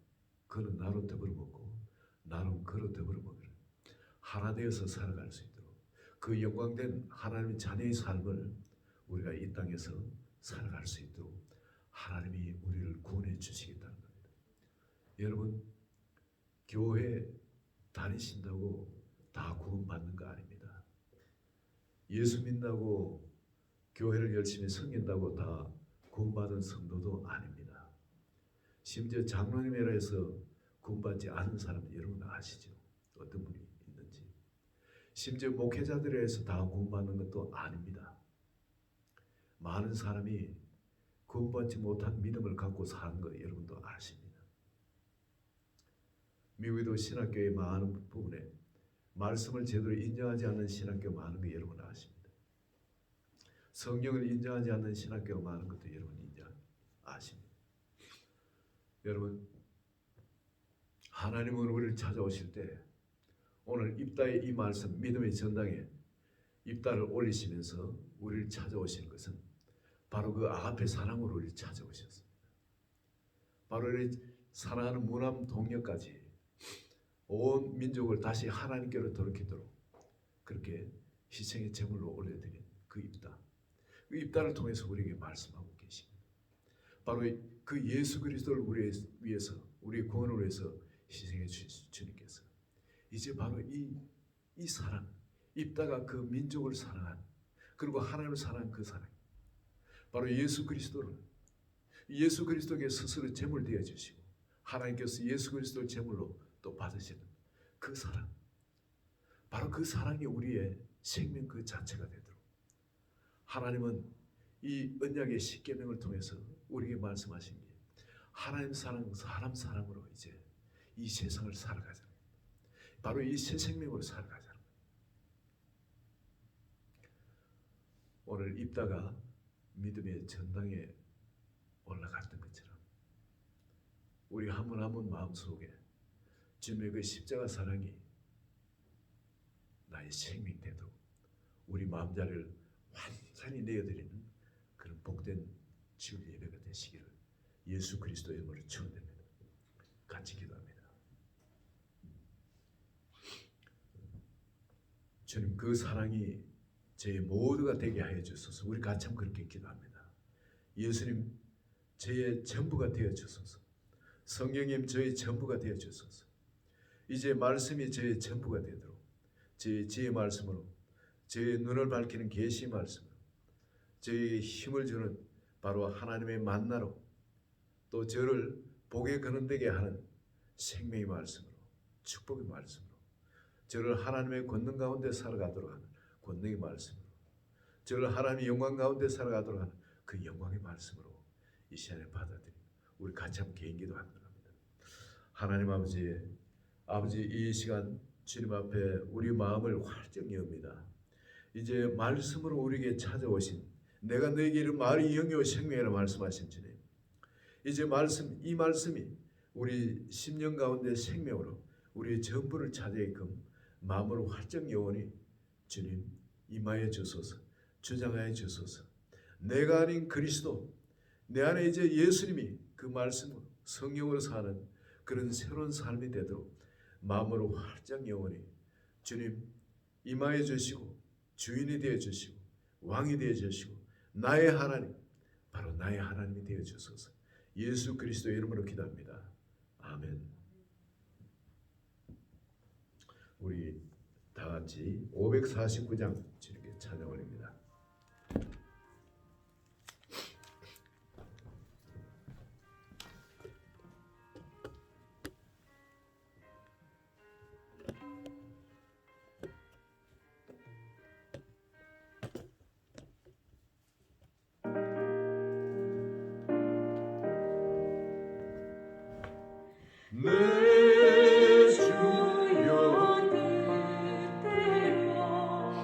그는 나로 더불어 먹고 나로 그로 더불어 먹으라. 하나 되어서 살아갈 수 있도록 그 영광된 하나님의 자녀의 삶을 우리가 이 땅에서 살아갈 수 있도록 하나님이 우리를 구원해 주시겠다는 겁니다. 여러분, 교회 다니신다고 다 구원받는 거 아닙니다. 예수 믿는다고 교회를 열심히 섬긴다고 다 구원받은 성도도 아닙니다. 심지어 장로님이라 해서 구원받지 않은 사람 여러분 아시죠? 어떤 분이 있는지. 심지어 목회자들에 해서 다 구원받는 것도 아닙니다. 많은 사람이 구원받지 못한 믿음을 갖고 사는 거 여러분도 아십니다. 미국에도 신학교의 많은 부분에 말씀을 제대로 인정하지 않는 신학교 많은 거 여러분 아십니다. 성경을 인정하지 않는 신학교가 많은 것도 여러분 아십니다. 여러분, 하나님은 우리를 찾아오실 때 오늘 입다의 이 말씀 믿음의 전당에 입다를 올리시면서 우리를 찾아오시는 것은 바로 그 아가페 사랑으로 우리를 찾아오셨습니다. 바로 우리 사랑하는 무남 동역까지 온 민족을 다시 하나님께로 돌이키도록 그렇게 희생의 제물로 올려드린 그 입다. 그 입다를 통해서 우리에게 말씀하고 계십니다. 바로 그 예수 그리스도를 우리 위해서 우리의 구원을 위해서 희생해 주신 주님께서 이제 바로 이 사랑, 입다가 그 민족을 사랑한 그리고 하나님을 사랑한 그 사랑, 바로 예수 그리스도에게 스스로 제물 되어 주시고 하나님께서 예수 그리스도를 제물로 또 받으시는 그 사랑, 바로 그 사랑이 우리의 생명 그 자체가 되도록 하나님은 이 언약의 십계명을 통해서 우리에게 말씀하신 게 하나님 사랑, 사람 사랑으로 이제 이 세상을 살아가자. 바로 이 새 생명으로 살아가자. 오늘 입다가 믿음의 전당에 올라갔던 것처럼 우리 한 분 한 분 마음속에 주님의 그 십자가 사랑이 나의 생명 되도록 우리 마음자리를 완전히 내어드리는 그런 복된 주일 예배가 되시기를 예수 그리스도의 이름으로 축원드립니다. 같이 기도합니다. 주님, 그 사랑이 제 모두가 되게 하여 주소서. 우리 같이 한번 그렇게 기도합니다. 예수님, 저의 전부가 되어 주소서. 성령님, 저의 전부가 되어 주소서. 이제 말씀이 저의 전부가 되도록 저의 말씀으로 저의 눈을 밝히는 계시 말씀으로 저의 힘을 주는 바로 하나님의 만나로 또 저를 복에 거는되게 하는 생명의 말씀으로 축복의 말씀으로 저를 하나님의 권능 가운데 살아가도록 하는 권능의 말씀으로 저를 하나님의 영광 가운데 살아가도록 하는 그 영광의 말씀으로 이 시간에 받아들이고 우리 같이 한번 개인기도 하는 겁니다. 하나님 아버지 이 시간 주님 앞에 우리 마음을 활짝 여옵니다. 이제 말씀으로 우리에게 찾아오신 내가 너에게 이른 말이 영이요 생명이라 말씀하신 주님, 이제 이 말씀이 우리 심령 가운데 생명으로 우리의 전부를 차지하게끔 마음으로 활짝 여오니 주님 임하여 주소서. 주장하여 주소서. 내가 아닌 그리스도 내 안에 이제 예수님이 그 말씀으로 성령으로 사는 그런 새로운 삶이 되도록 마음으로 활짝 여오니 주님 임하여 주시고 주인이 되어 주시고 왕이 되어 주시고 나의 하나님, 바로 나의 하나님이 되어 주소서. 예수 그리스도의 이름으로 기도합니다. 아멘. 우리 다 같이 549장 주님께 찬양 올립니다. 내 주여 그때와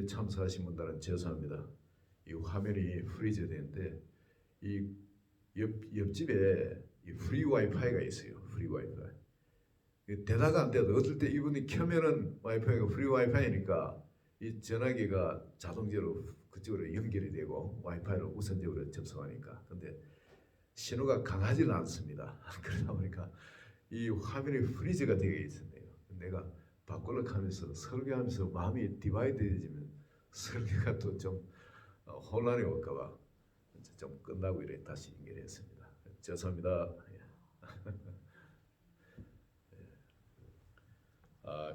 TV에 참석하신 분들은 죄송합니다. 이 화면이 프리즈 되는데 이 옆집에 이 프리 와이파이가 있어요. 프리 와이파이. 대다가 안 돼도 어떨 때 이분이 켜면은 와이파이가 프리 와이파이니까 이 전화기가 자동적으로 그쪽으로 연결이 되고 와이파이로 우선적으로 접속하니까. 근데 신호가 강하지는 않습니다. 그러다 보니까 이 화면이 프리즈가 되어 있었네요. 내가 바꾸려고 하면서 설교하면서 마음이 디바이드해지면 설교가 또 좀 혼란이 올까봐 좀 끝나고 이래 다시 연결했습니다. 죄송합니다.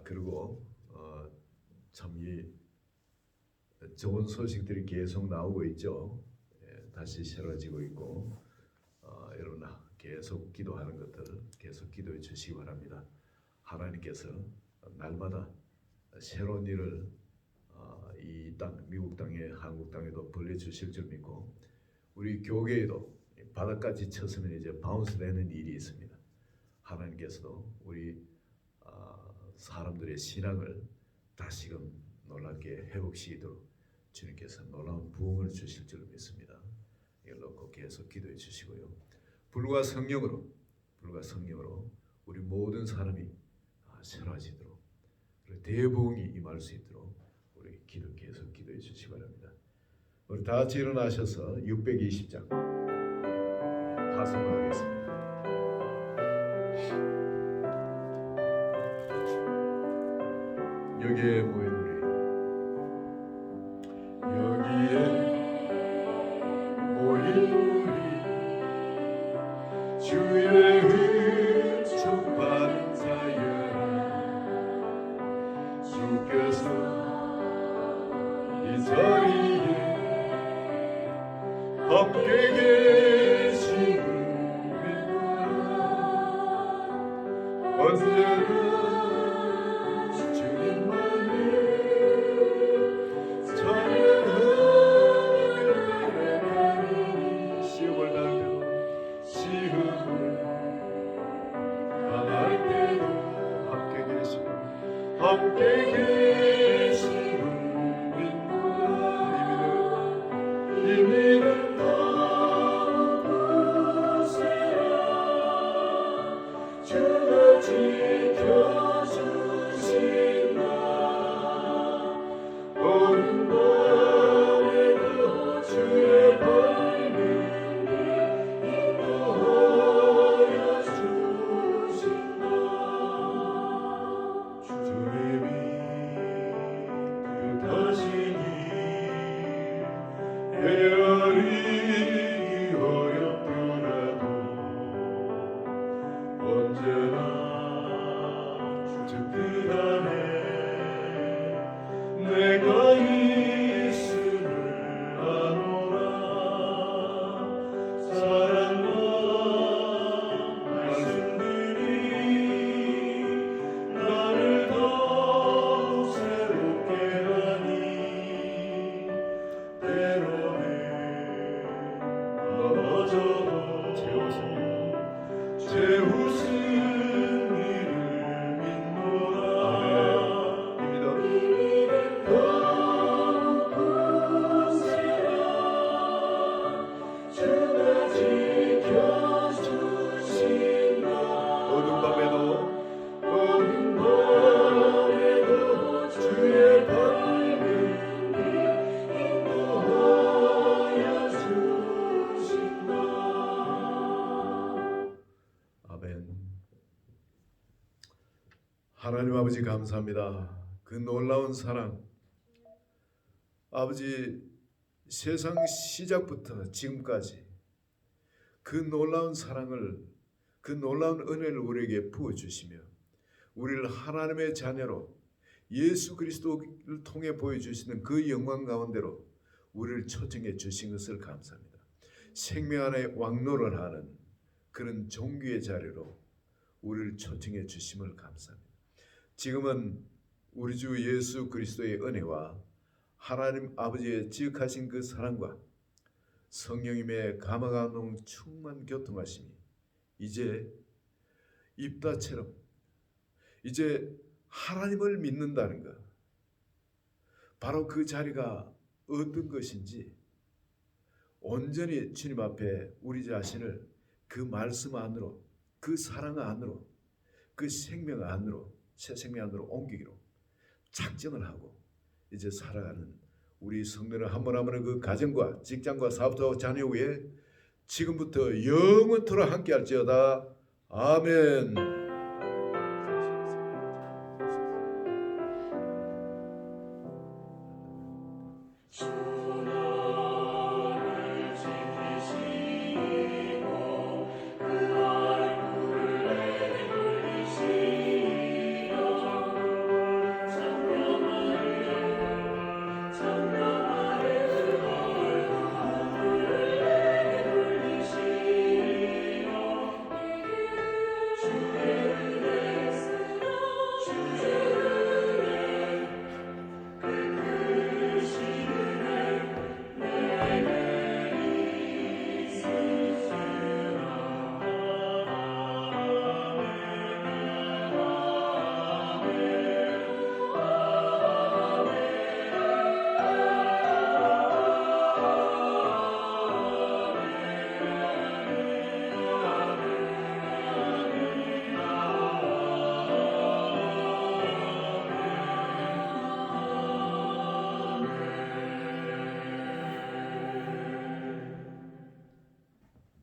그리고 참 이 좋은 소식들이 계속 나오고 있죠. 다시 새로워지고 있고 여러분 계속 기도하는 것들 계속 기도해 주시기 바랍니다. 하나님께서 날마다 새로운 일을 이 땅, 미국 땅에 한국 땅에도 벌려주실 줄 믿고 우리 교회에도 바닥까지 쳤으면 이제 바운스 되는 일이 있습니다. 하나님께서도 우리 사람들의 신앙을 다시금 놀랍게 회복시키도록 주님께서 놀라운 부흥을 주실 줄 믿습니다. 이걸 놓고 계속 기도해 주시고요. 불과 성령으로 우리 모든 사람이 새로워지도록 그리고 대부흥이 임할 수 있도록 우리 계속 기도해 주시기 바랍니다. 우리 다 같이 일어나셔서 620장 파송하겠습니다. 여기에 모인 우리 여기에 모인 우리 주의 은총 받은 자여 주께서 이 자리에 함께 계심을 믿노라. 언제나 함께 계심을 믿노라. 이미는 너무 세라 주가 지켜주신다. 오는 밤에도 주의 밝음이 인도하여 주신다. 주님이 뜻하시니 헤아리기 어렵더라도 언제나 주 뜻 안에 내가 있음을 아노라. 사랑과 말씀들이 나를 더욱 새롭게 하니 때로는 넘어져도 제 웃음 이를 믿노라. 이미는 더욱 굳세라 주가 지켜주신다. 어두운 밤에도 주의 밝음이 인도하여 주신다. 아멘. 하나님 아버지 감사합니다. 그 놀라운 사랑 아버지 세상 시작부터 지금까지 그 놀라운 사랑을 그 놀라운 은혜를 우리에게 부어주시며 우리를 하나님의 자녀로 예수 그리스도를 통해 보여주시는 그 영광 가운데로 우리를 초청해 주신 것을 감사합니다. 생명 안에 왕노를 하는 그런 종교의 자리로 우리를 초청해 주심을 감사합니다. 지금은 우리 주 예수 그리스도의 은혜와 하나님 아버지의 지극하신 그 사랑과 성령님의 감화감동 충만 교통하심이 이제 입다처럼 이제 하나님을 믿는다는 것, 바로 그 자리가 어떤 것인지 온전히 주님 앞에 우리 자신을 그 말씀 안으로, 그 사랑 안으로, 그 생명 안으로, 새 생명 안으로 옮기기로 작정을 하고 이제 살아가는 우리 성도는 한 번 한 번의 그 가정과 직장과 사업과 자녀 위에 지금부터 영원토록 함께할지어다. 아멘. 주